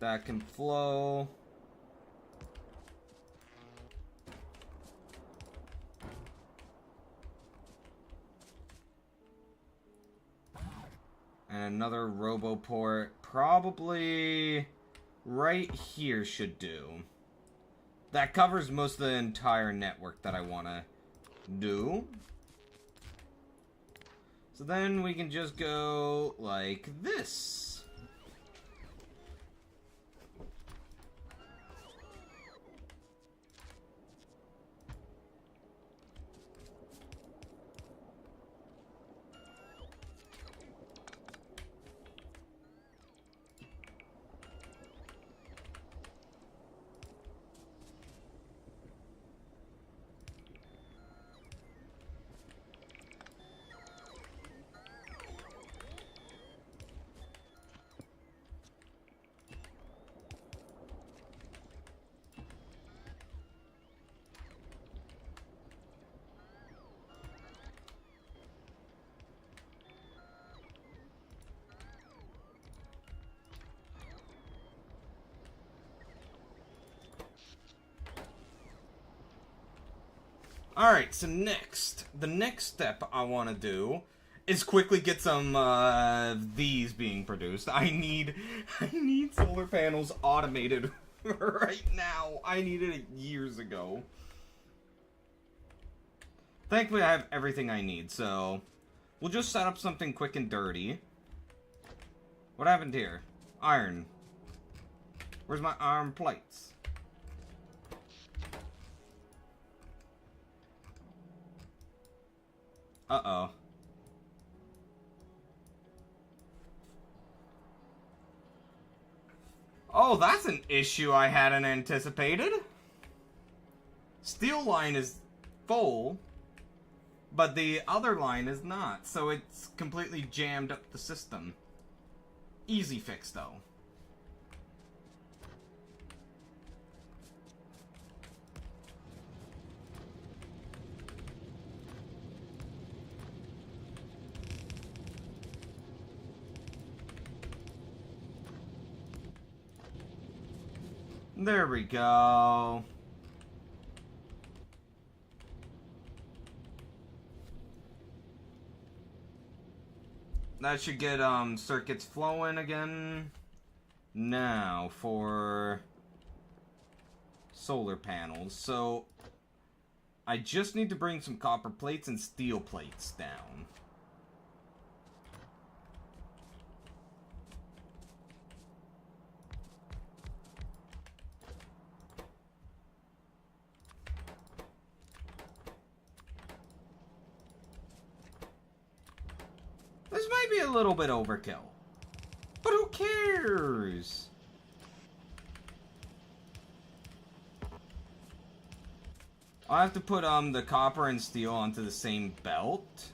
Speaker 1: that can flow. And another RoboPort, probably right here should do. That covers most of the entire network that I want to do. So then we can just go like this. Alright, so the next step I want to do is quickly get some, these being produced. I need solar panels automated right now. I needed it years ago. Thankfully, I have everything I need, so we'll just set up something quick and dirty. What happened here? Iron. Where's my iron plates? Uh-oh. Oh, that's an issue I hadn't anticipated. Steel line is full, but the other line is not, so it's completely jammed up the system. Easy fix, though. There we go. That should get circuits flowing again. Now for solar panels. So I just need to bring some copper plates and steel plates down. This might be a little bit overkill, but who cares? I'll have to put the copper and steel onto the same belt.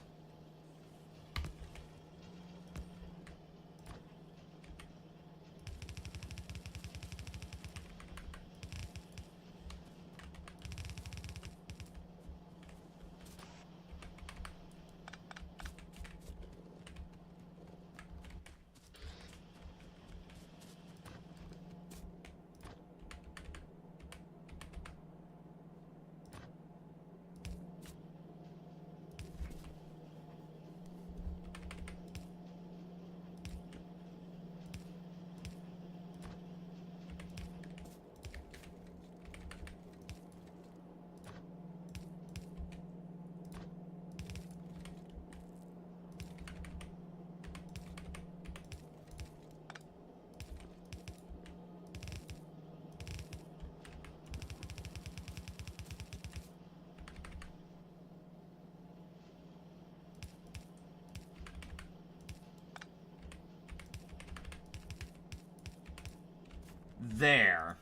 Speaker 1: There.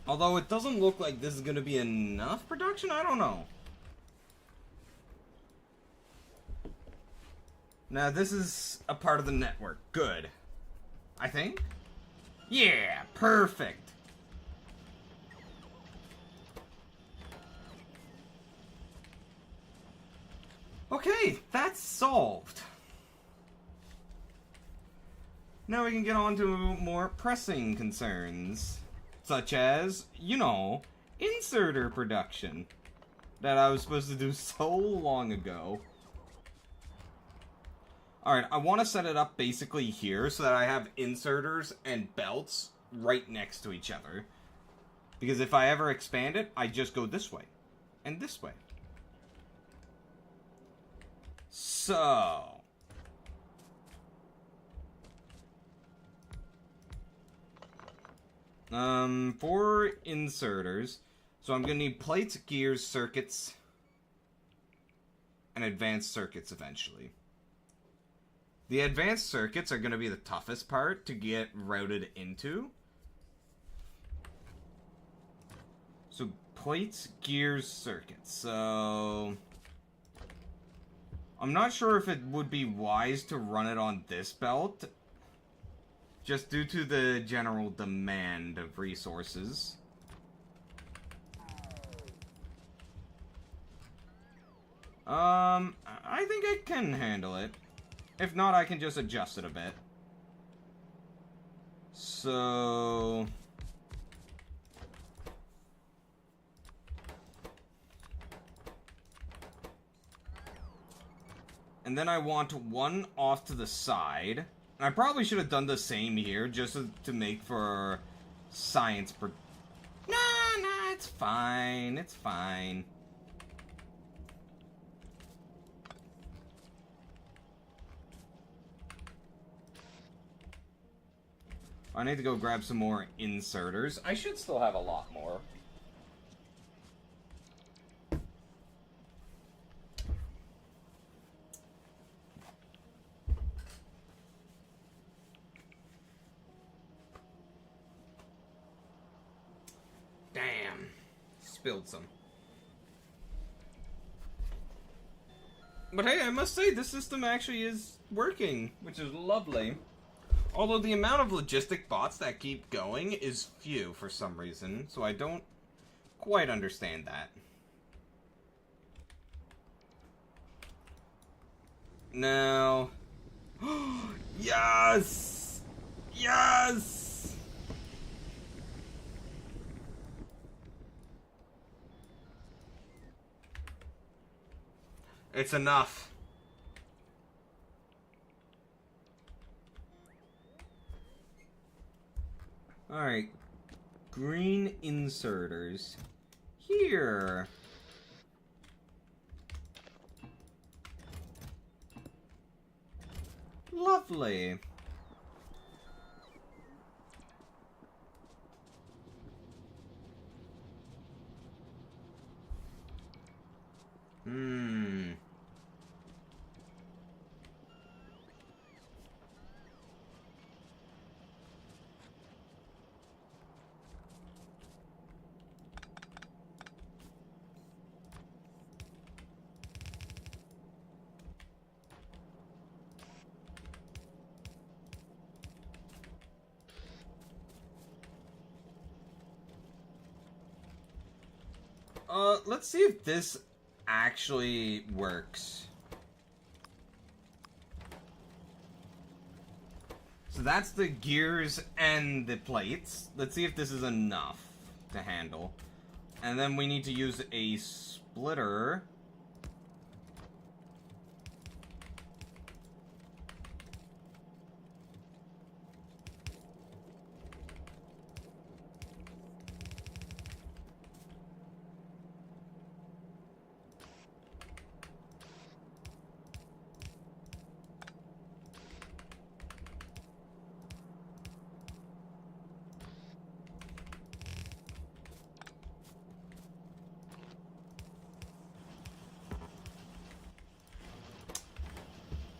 Speaker 1: Although it doesn't look like this is going to be enough production, I don't know. Now, this is a part of the network. Good. I think? Yeah, perfect. Okay, that's solved. Now we can get on to more pressing concerns. Such as, you know, inserter production. That I was supposed to do so long ago. Alright, I want to set it up basically here so that I have inserters and belts right next to each other. Because if I ever expand it, I just go this way. And this way. So... for inserters, so I'm gonna need plates, gears, circuits, and advanced circuits eventually. The advanced circuits are going to be the toughest part to get routed into. So, plates, gears, circuits. So, I'm not sure if it would be wise to run it on this belt, just due to the general demand of resources. I think I can handle it. If not, I can just adjust it a bit. So... and then I want one off to the side. I probably should have done the same here, just to make for science per... Nah, it's fine. It's fine. I need to go grab some more inserters. I should still have a lot more. Damn. Spilled some. But hey, I must say, this system actually is working, which is lovely. Although the amount of logistic bots that keep going is few for some reason, so I don't quite understand that. Now... yes! Yes! It's enough. Alright. Green inserters. Here. Lovely. Let's see if this actually works. So that's the gears and the plates. Let's see if this is enough to handle. And then we need to use a splitter.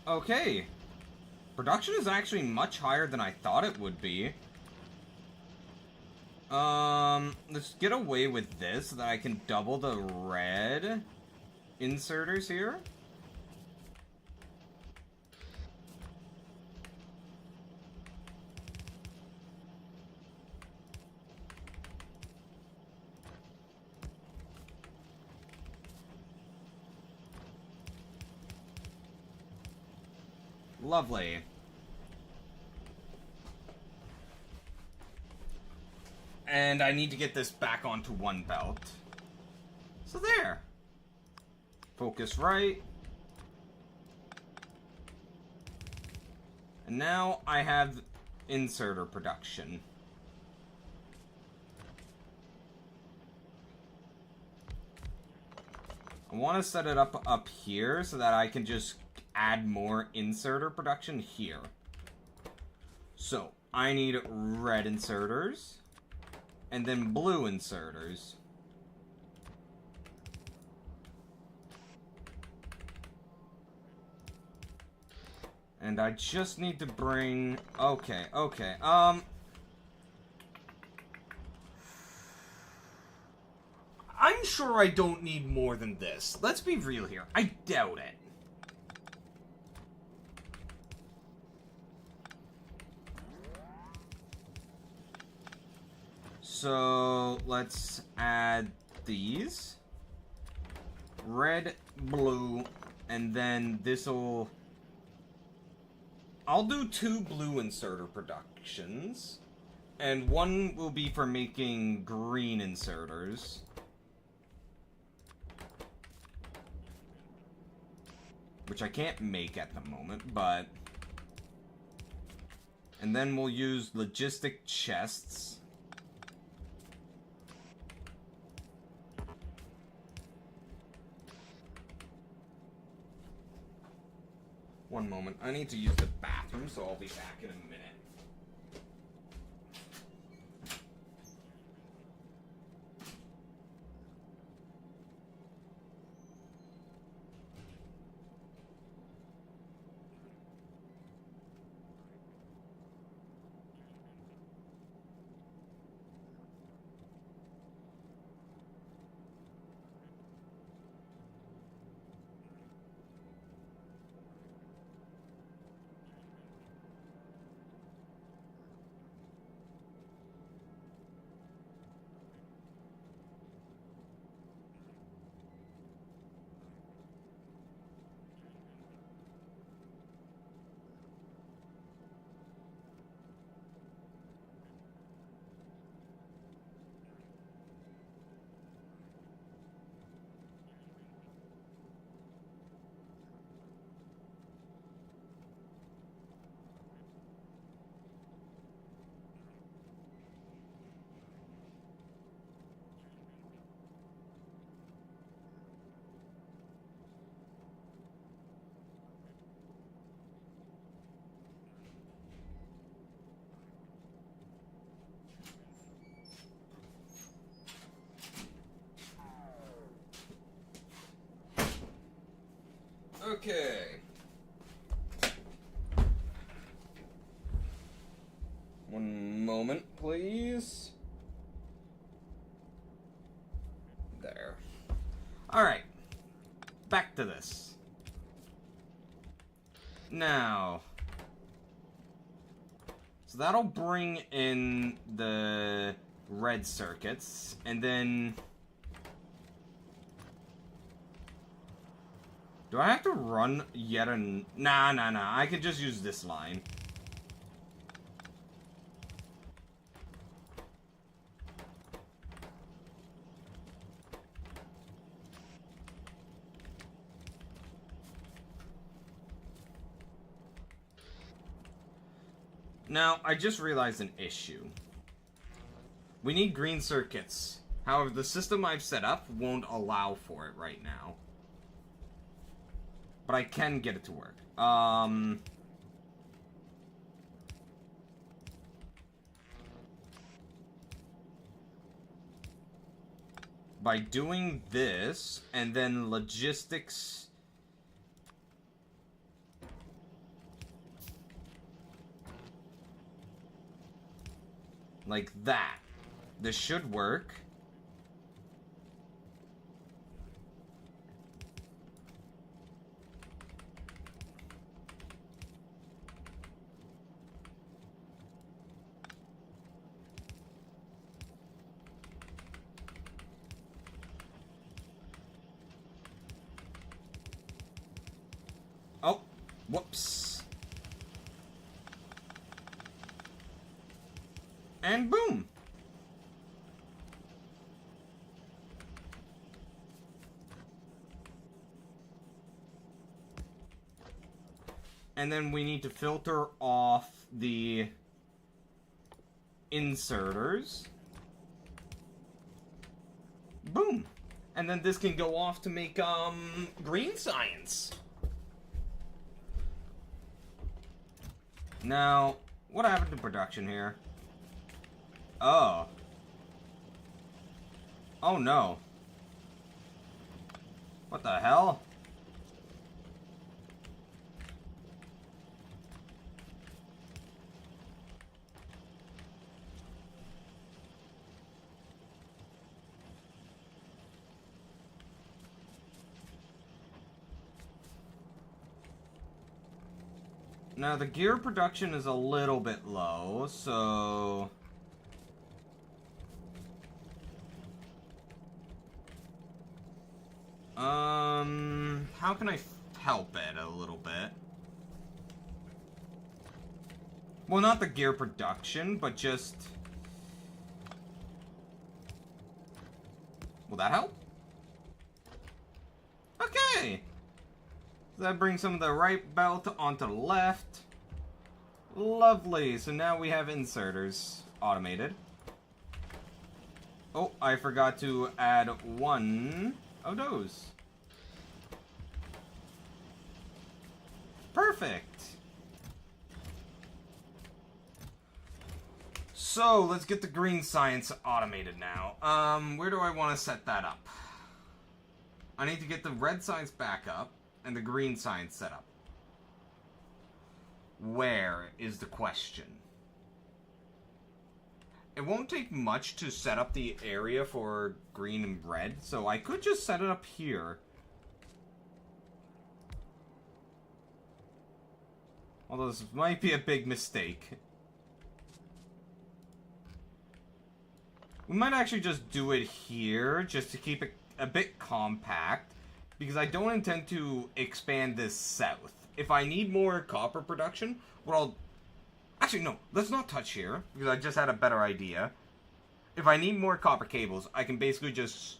Speaker 1: Okay. Production is actually much higher than I thought it would be. Let's get away with this so that I can double the red inserters here. Lovely. And I need to get this back onto one belt. So there. Focus right. And now I have inserter production. I want to set it up here so that I can just add more inserter production here. So, I need red inserters, and then blue inserters. And I just need to bring... Okay. I'm sure I don't need more than this. Let's be real here. I doubt it. So, let's add these. Red, blue, and then this'll... I'll do 2 blue inserter productions. And 1 will be for making green inserters. Which I can't make at the moment, but... And then we'll use logistic chests. One moment. I need to use the bathroom, so I'll be back in a minute. Okay. One moment, please. There. Alright. Back to this. Now. So that'll bring in the red circuits, and then... Do I have to run yet an... Nah. I could just use this line. Now, I just realized an issue. We need green circuits. However, the system I've set up won't allow for it right now. But I can get it to work. By doing this, and then logistics... Like that. This should work. Oh, whoops. And boom. And then we need to filter off the inserters. Boom. And then this can go off to make green science. Now, what happened to production here? Oh. Oh no. What the hell? Now, the gear production is a little bit low, so... How can I help it a little bit? Well, not the gear production, but just... Will that help? Okay! That brings some of the right belt onto the left. Lovely. So now we have inserters automated. Oh, I forgot to add one of those. Perfect. So, let's get the green science automated now. Where do I want to set that up? I need to get the red science back up and the green science set up. Where is the question? It won't take much to set up the area for green and red, so I could just set it up here. Although this might be a big mistake. We might actually just do it here, just to keep it a bit compact, because I don't intend to expand this south. If I need more copper production, what I'll... Actually, no, let's not touch here, because I just had a better idea. If I need more copper cables, I can basically just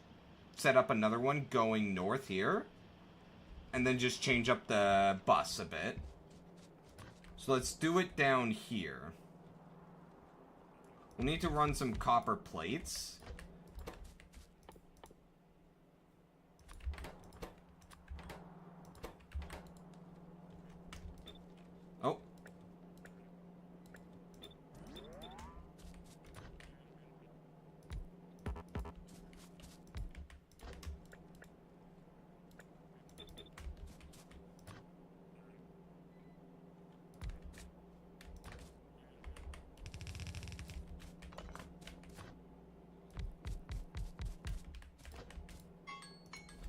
Speaker 1: set up another one going north here, and then just change up the bus a bit. So let's do it down here. We'll need to run some copper plates. Oh.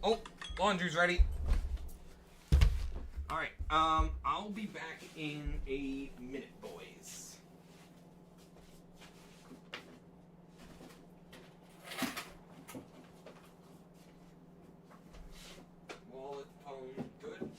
Speaker 1: Oh, laundry's ready. Alright, I'll be back in a minute, boys. Wallet, phone, good.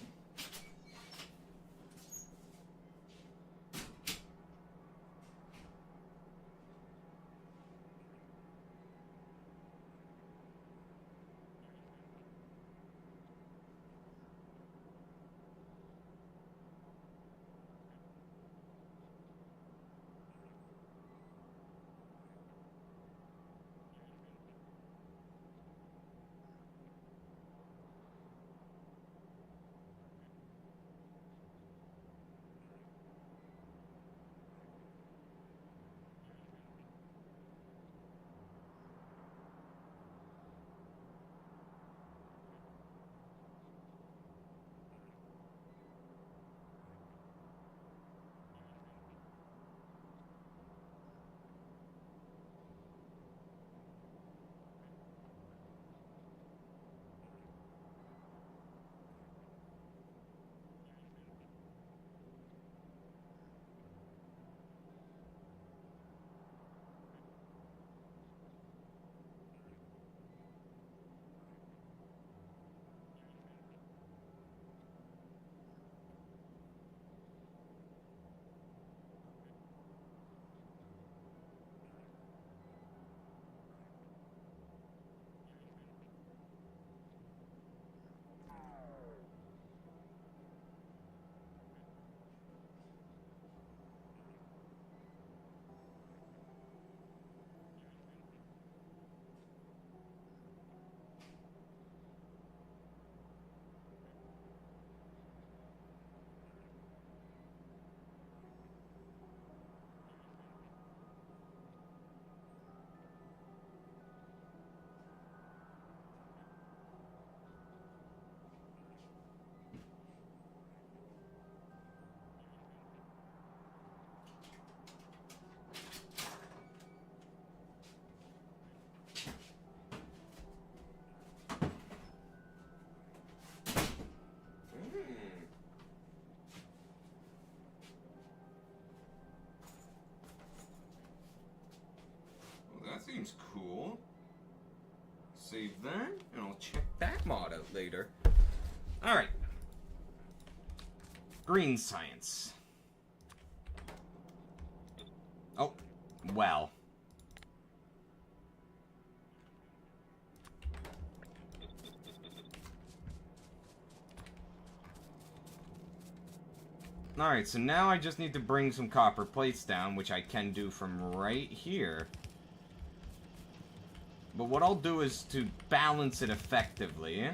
Speaker 1: Sounds cool. Save that, and I'll check that mod out later. Alright. Green science. Oh, well. Alright, so now I just need to bring some copper plates down, which I can do from right here. But what I'll do is to balance it effectively.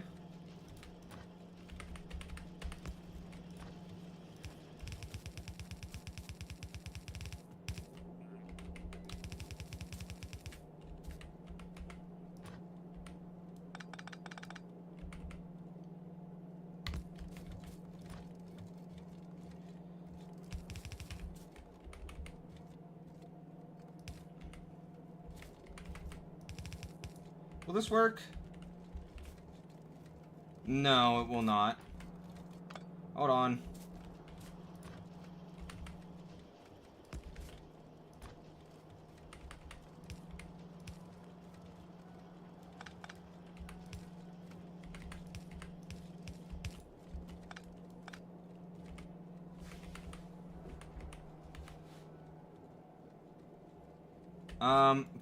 Speaker 1: Will this work? No, it will not. Hold on.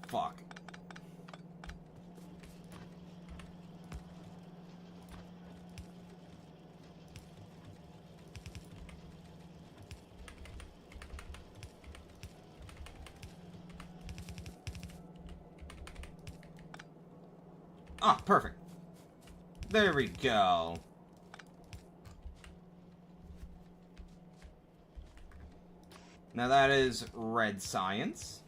Speaker 1: Fuck. Ah, perfect. There we go. Now that is red science.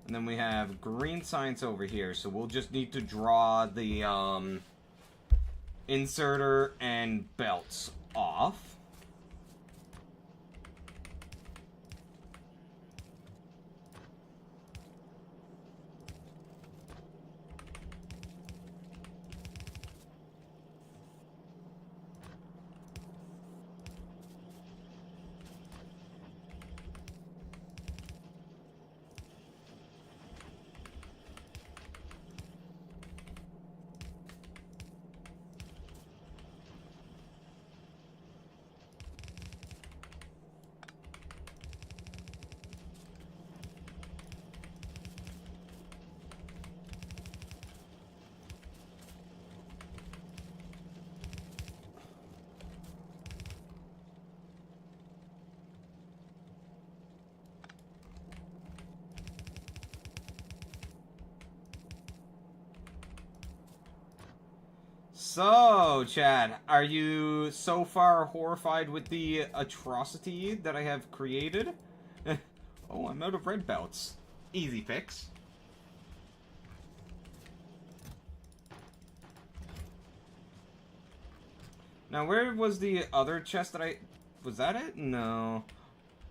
Speaker 1: And then we have green science over here, so we'll just need to draw the inserter and belts off. So, Chad, are you so far horrified with the atrocity that I have created? Oh, I'm out of red belts. Easy fix. Now, where was the other chest that I... Was that it? No.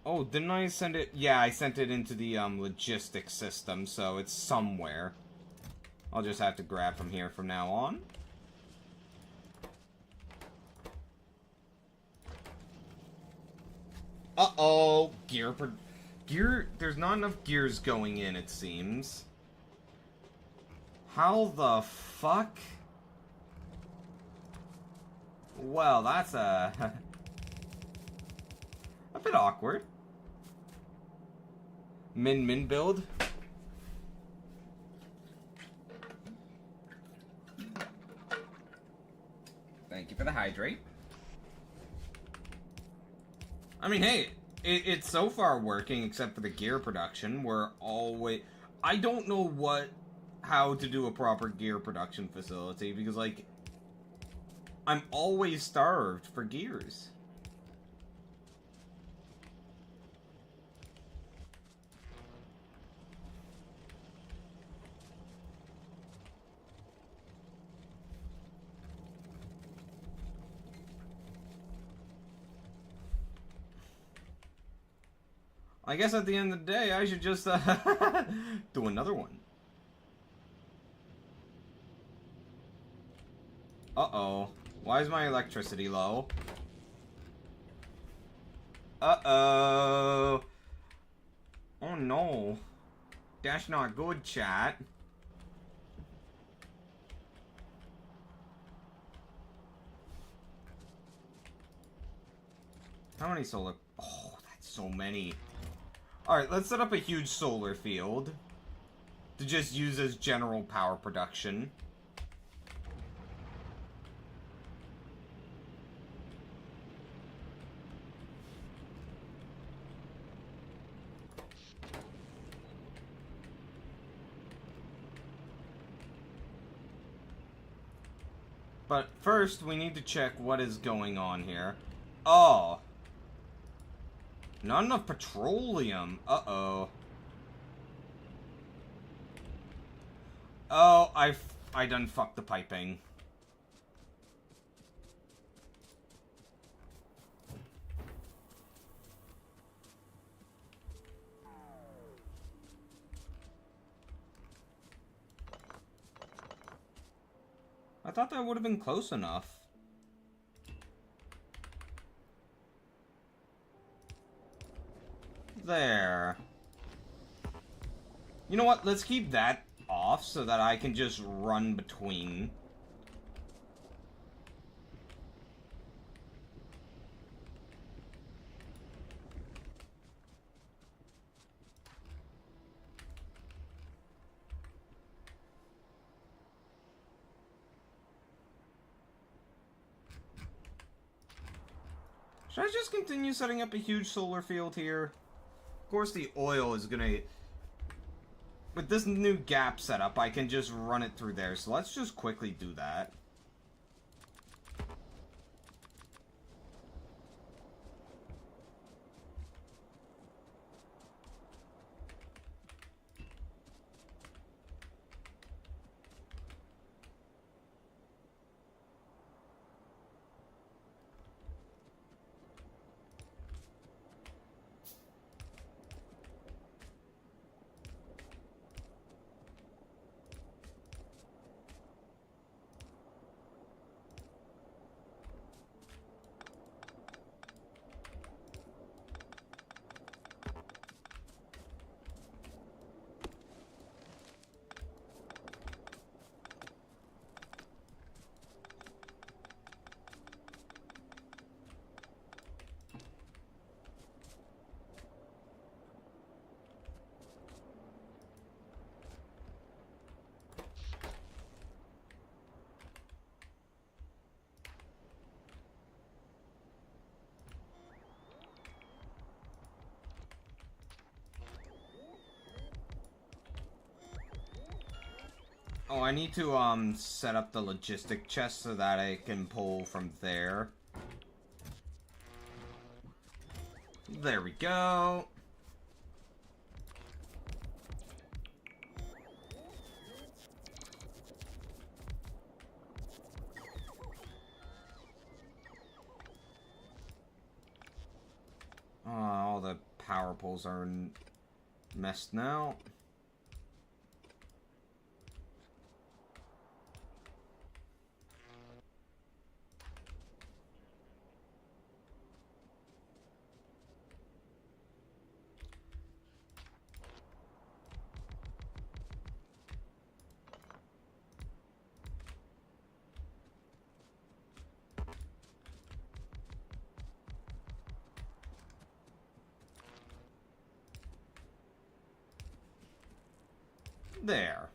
Speaker 1: Oh, didn't I send it? Yeah, I sent it into the logistics system, so it's somewhere. I'll just have to grab from here from now on. Uh-oh. Gear... There's not enough gears going in, it seems. How the fuck? Well, that's a bit awkward. Min build. Thank you for the hydrate. I mean, hey, it's so far working, except for the gear production. We're always... I don't know how to do a proper gear production facility, because, like, I'm always starved for gears. I guess at the end of the day, I should just do another one. Uh-oh. Why is my electricity low? Uh-oh. Oh no. That's not good, chat. How many solar... Oh, that's so many. Alright, let's set up a huge solar field to just use as general power production. But first, we need to check what is going on here. Oh. Not enough petroleum. Uh-oh. Oh, I done fucked the piping. I thought that would have been close enough. There. You know what? Let's keep that off so that I can just run between. Should I just continue setting up a huge solar field here? Of course the oil is gonna... With this new gap setup, I can just run it through there. So let's just quickly do that. Oh, I need to, set up the logistic chest so that I can pull from there. There we go. All the power poles are messed now. There.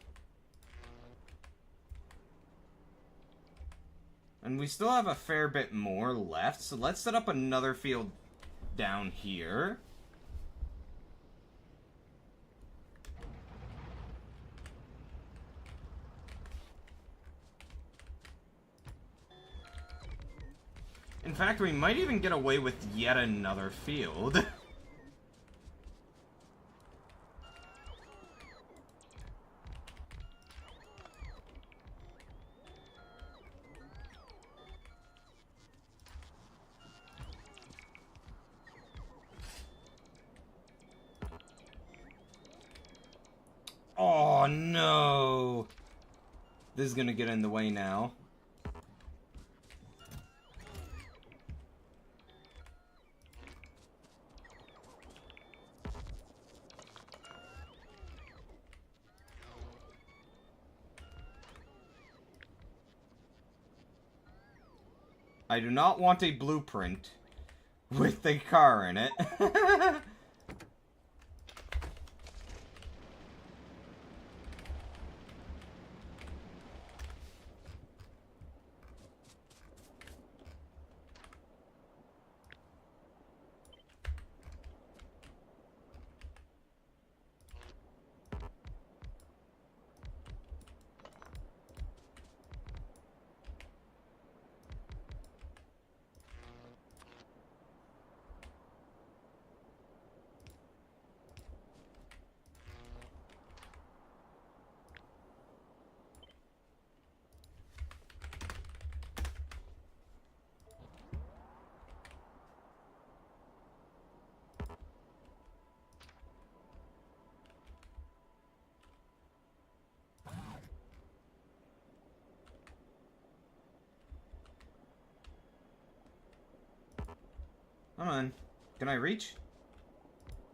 Speaker 1: And we still have a fair bit more left, so let's set up another field down here. In fact, we might even get away with yet another field. Oh no! This is gonna get in the way now. I do not want a blueprint with a car in it. Come on. Can I reach?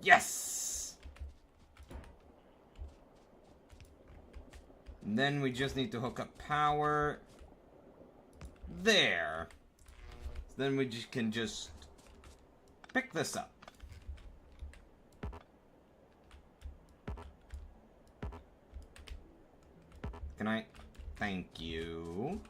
Speaker 1: Yes! And then we just need to hook up power. There. So then we can just pick this up. Can I? Thank you.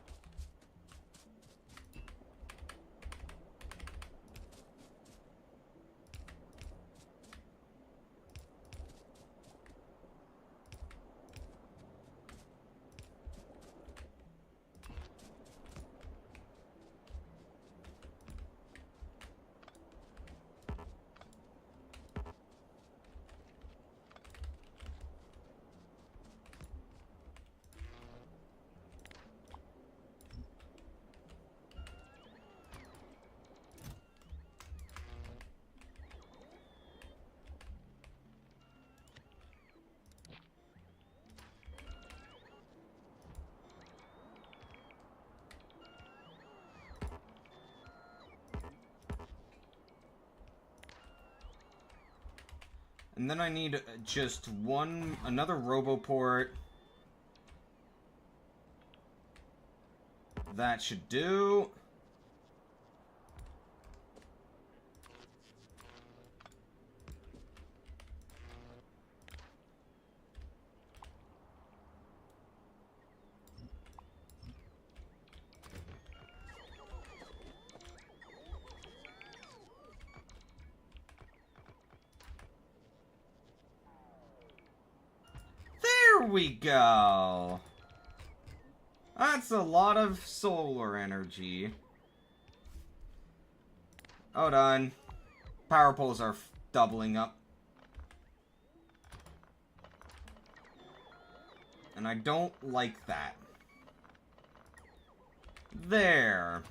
Speaker 1: And then I need just another Roboport. That should do. There we go. That's a lot of solar energy. Hold on. Power poles are doubling up. And I don't like that. There.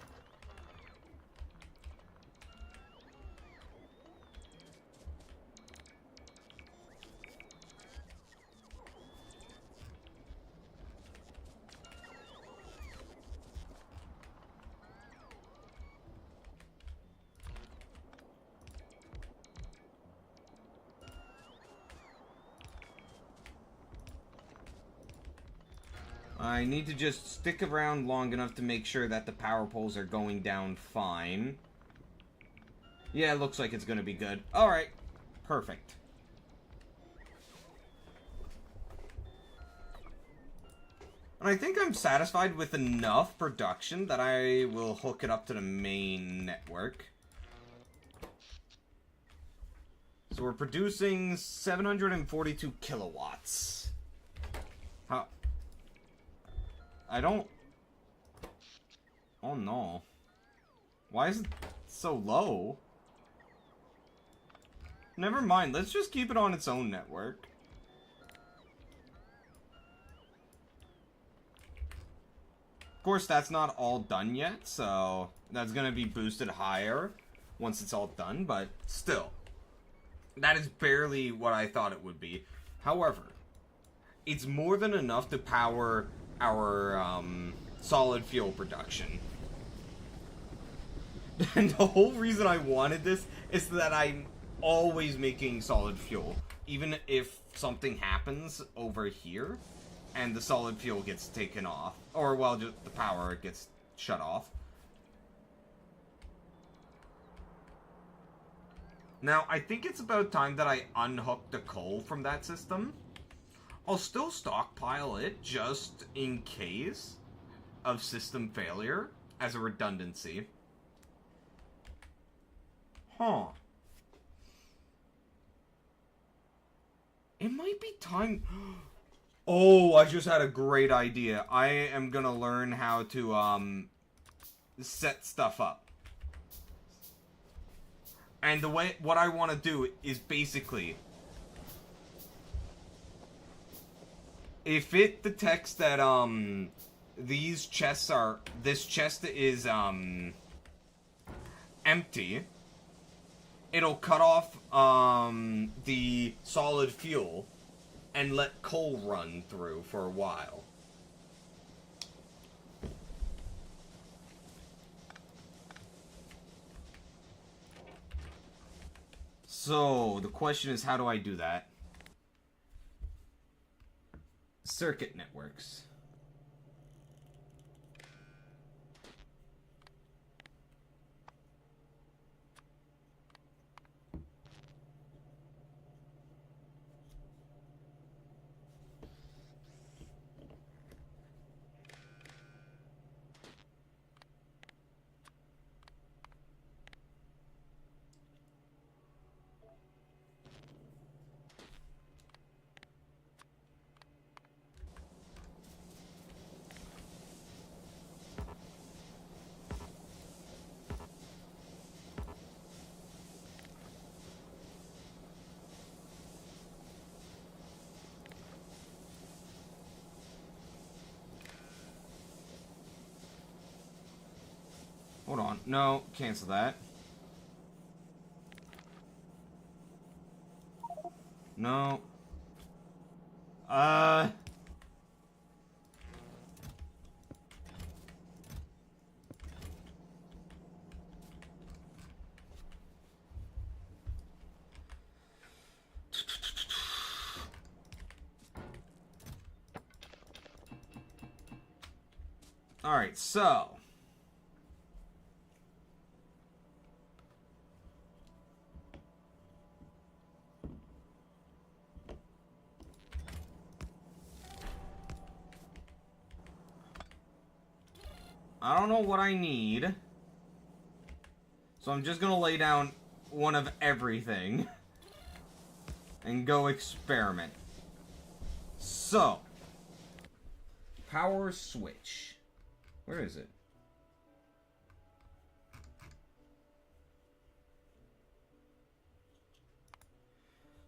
Speaker 1: I need to just stick around long enough to make sure that the power poles are going down fine. Yeah, it looks like it's going to be good. Alright. Perfect. And I think I'm satisfied with enough production that I will hook it up to the main network. So we're producing 742 kilowatts. How... I don't... Oh no. Why is it so low? Never mind, let's just keep it on its own network. Of course, that's not all done yet, so that's gonna be boosted higher once it's all done, but still. That is barely what I thought it would be. However, it's more than enough to power our solid fuel production. And the whole reason I wanted this is that I'm always making solid fuel. Even if something happens over here and the solid fuel gets taken off. Or, well, just the power gets shut off. Now, I think it's about time that I unhook the coal from that system. I'll still stockpile it just in case of system failure as a redundancy. Huh. It might be time... Oh, I just had a great idea. I am gonna learn how to, set stuff up. And what I want to do is basically... If it detects that, these chests are... This chest is, empty, it'll cut off, the solid fuel and let coal run through for a while. So, the question is, how do I do that? Circuit networks. Hold on. No, cancel that. No. Alright, so... I don't know what I need. So I'm just gonna lay down one of everything. And go experiment. So. Power switch. Where is it?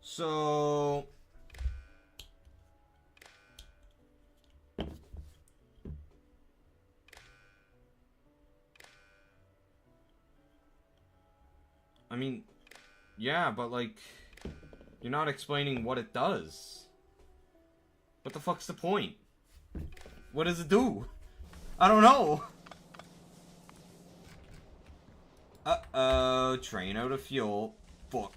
Speaker 1: So... I mean, yeah, but like, you're not explaining what it does. What the fuck's the point? What does it do? I don't know. Uh-oh, train out of fuel. Fuck.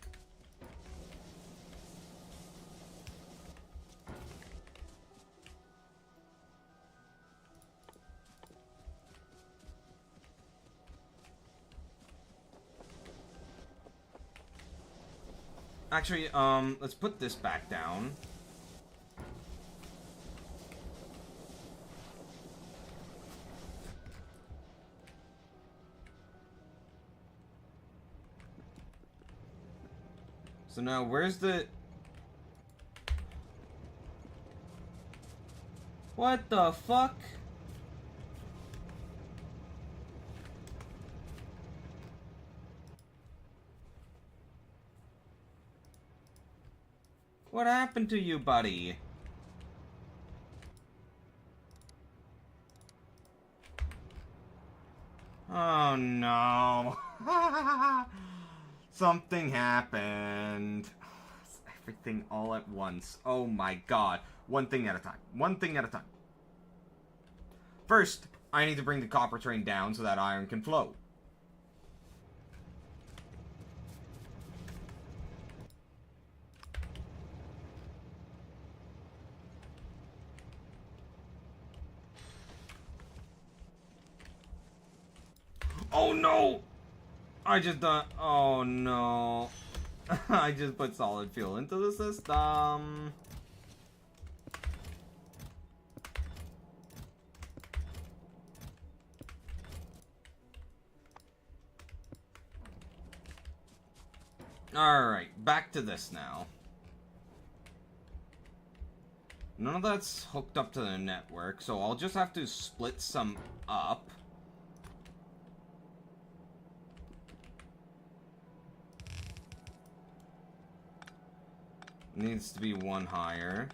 Speaker 1: Actually, let's put this back down. So now, where's the... What the fuck? What happened to you, buddy? Oh no. Something happened. Everything all at once. Oh my god. One thing at a time. One thing at a time. First, I need to bring the copper train down so that iron can flow. Oh no! I just done... Oh no. I just put solid fuel into the system. Alright, back to this now. None of that's hooked up to the network, so I'll just have to split some up. Needs to be one higher.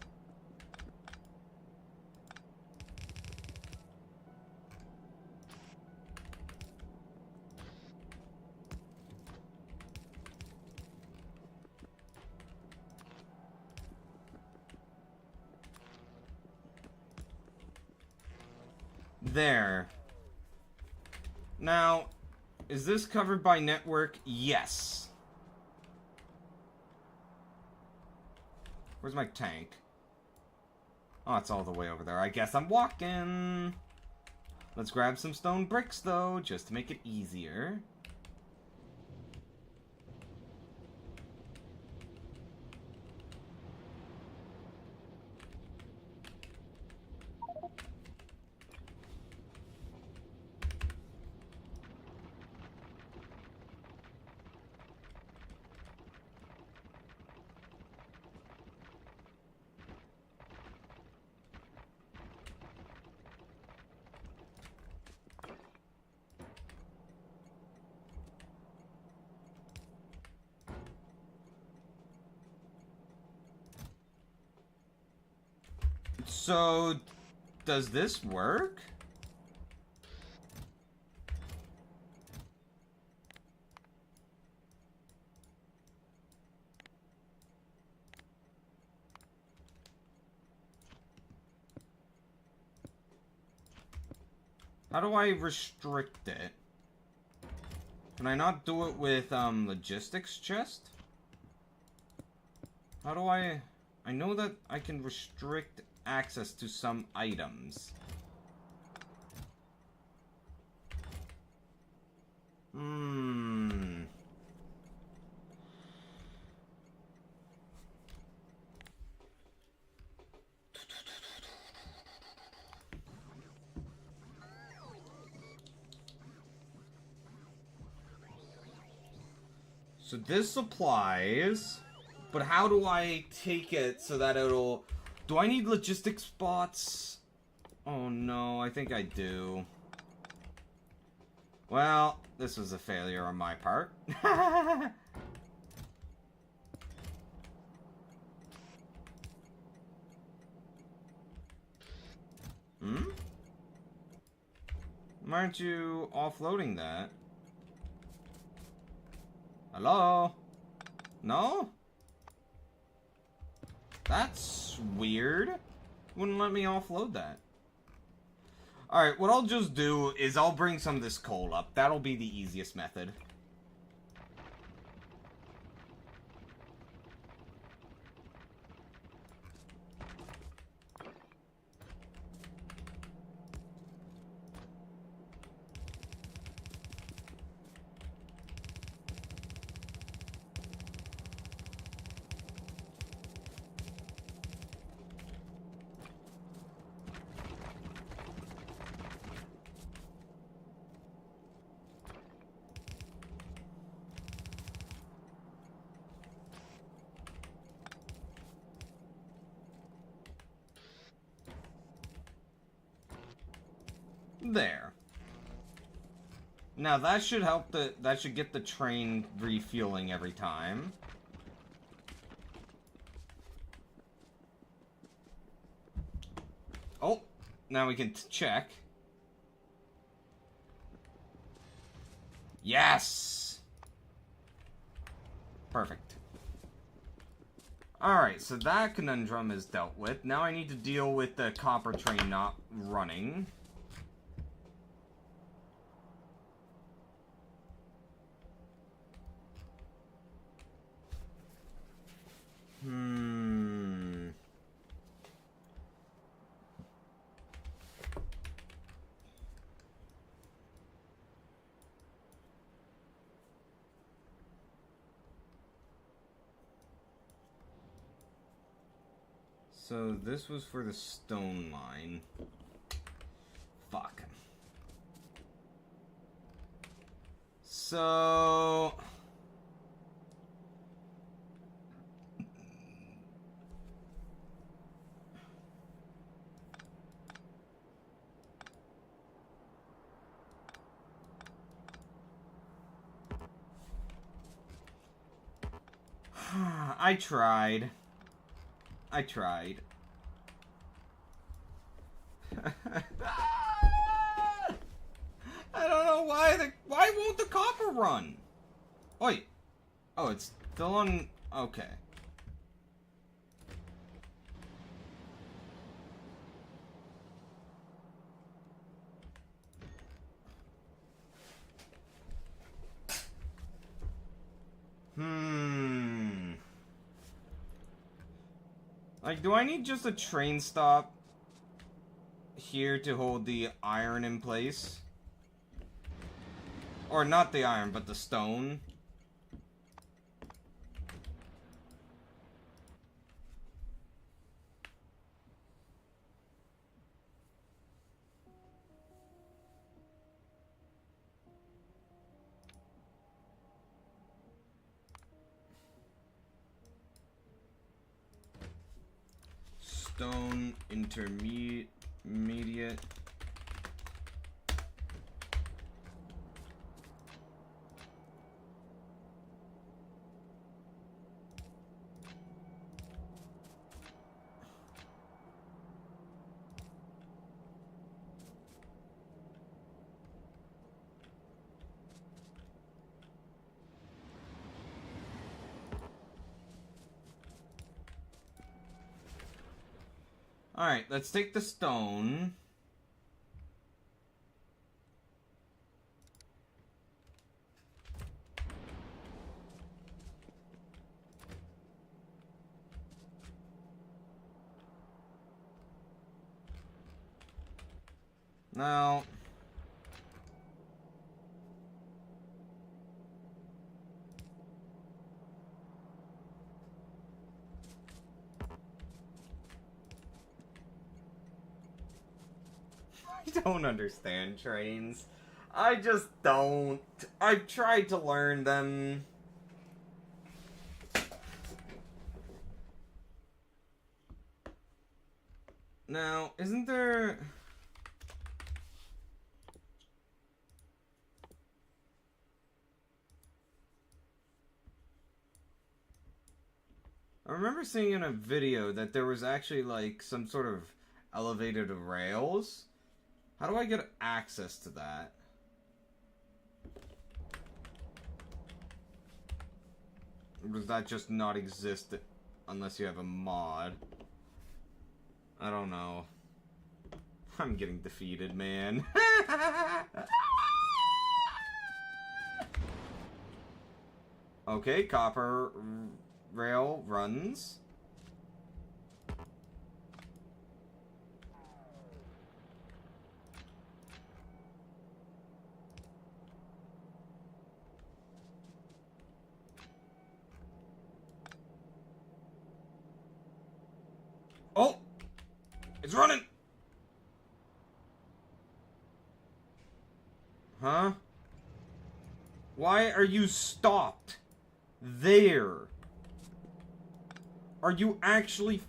Speaker 1: There. Now, is this covered by network? Yes. Where's my tank? Oh, it's all the way over there. I guess I'm walking. Let's grab some stone bricks, though, just to make it easier. So, does this work? How do I restrict it? Can I not do it with, logistics chest? How do I know that I can restrict access to some items. So this applies, but how do I take it so that it'll... Do I need logistic spots? Oh no, I think I do. Well, this was a failure on my part. Why aren't you offloading that? Hello? No? That's weird. Wouldn't let me offload that. Alright, what I'll just do is I'll bring some of this coal up. That'll be the easiest method. There. Now that should help that should get the train refueling every time. Oh, now we can check. Yes! Perfect. Alright, so that conundrum is dealt with. Now I need to deal with the copper train not running. So this was for the stone mine. Fuck. So... I tried. I tried. I don't know why won't the copper run? Wait. Oh, it's still on. Okay. Like, do I need just a train stop here to hold the iron in place? Or not the iron, but the stone? Stone intermediate. Alright, let's take the stone. Now... I don't understand trains. I just don't. I've tried to learn them. Now, isn't there... I remember seeing in a video that there was actually, like, some sort of elevated rails. How do I get access to that? Or does that just not exist unless you have a mod? I don't know. I'm getting defeated, man. Okay, copper rail runs. Oh! It's running! Huh? Why are you stopped? There. Are you actually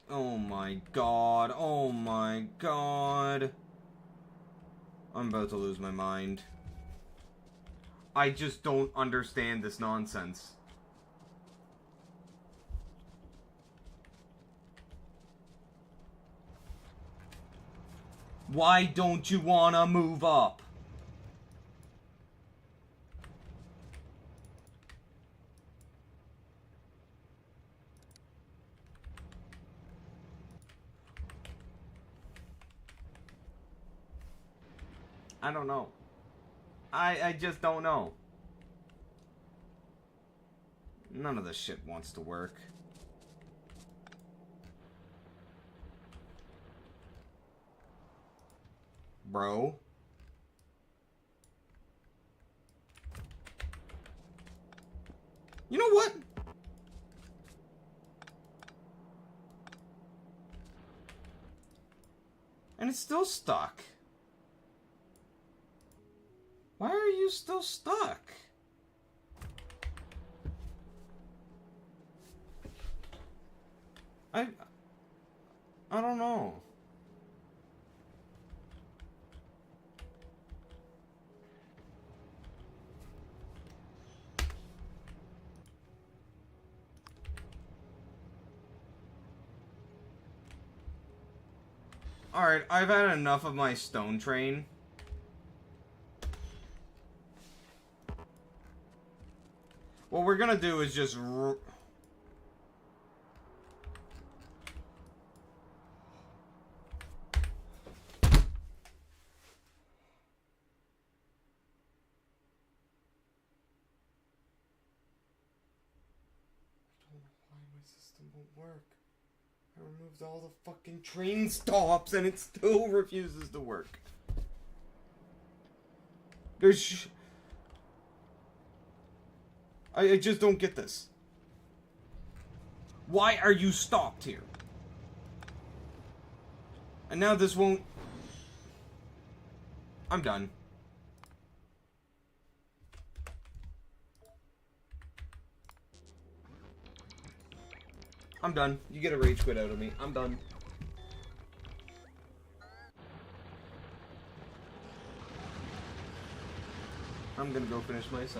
Speaker 1: Oh my god. Oh my god. I'm about to lose my mind. I just don't understand this nonsense. Why don't you wanna move up? I don't know. I just don't know. None of this shit wants to work. Bro. You know what? it's still stuck. Why are you still stuck? I don't know. Alright, I've had enough of my stone train. What we're gonna do is just... work. I removed all the fucking train stops and it still refuses to work. I just don't get this. Why are you stopped here? And now this won't... I'm done. I'm done. You get a rage quit out of me. I'm done. I'm gonna go finish my assignment.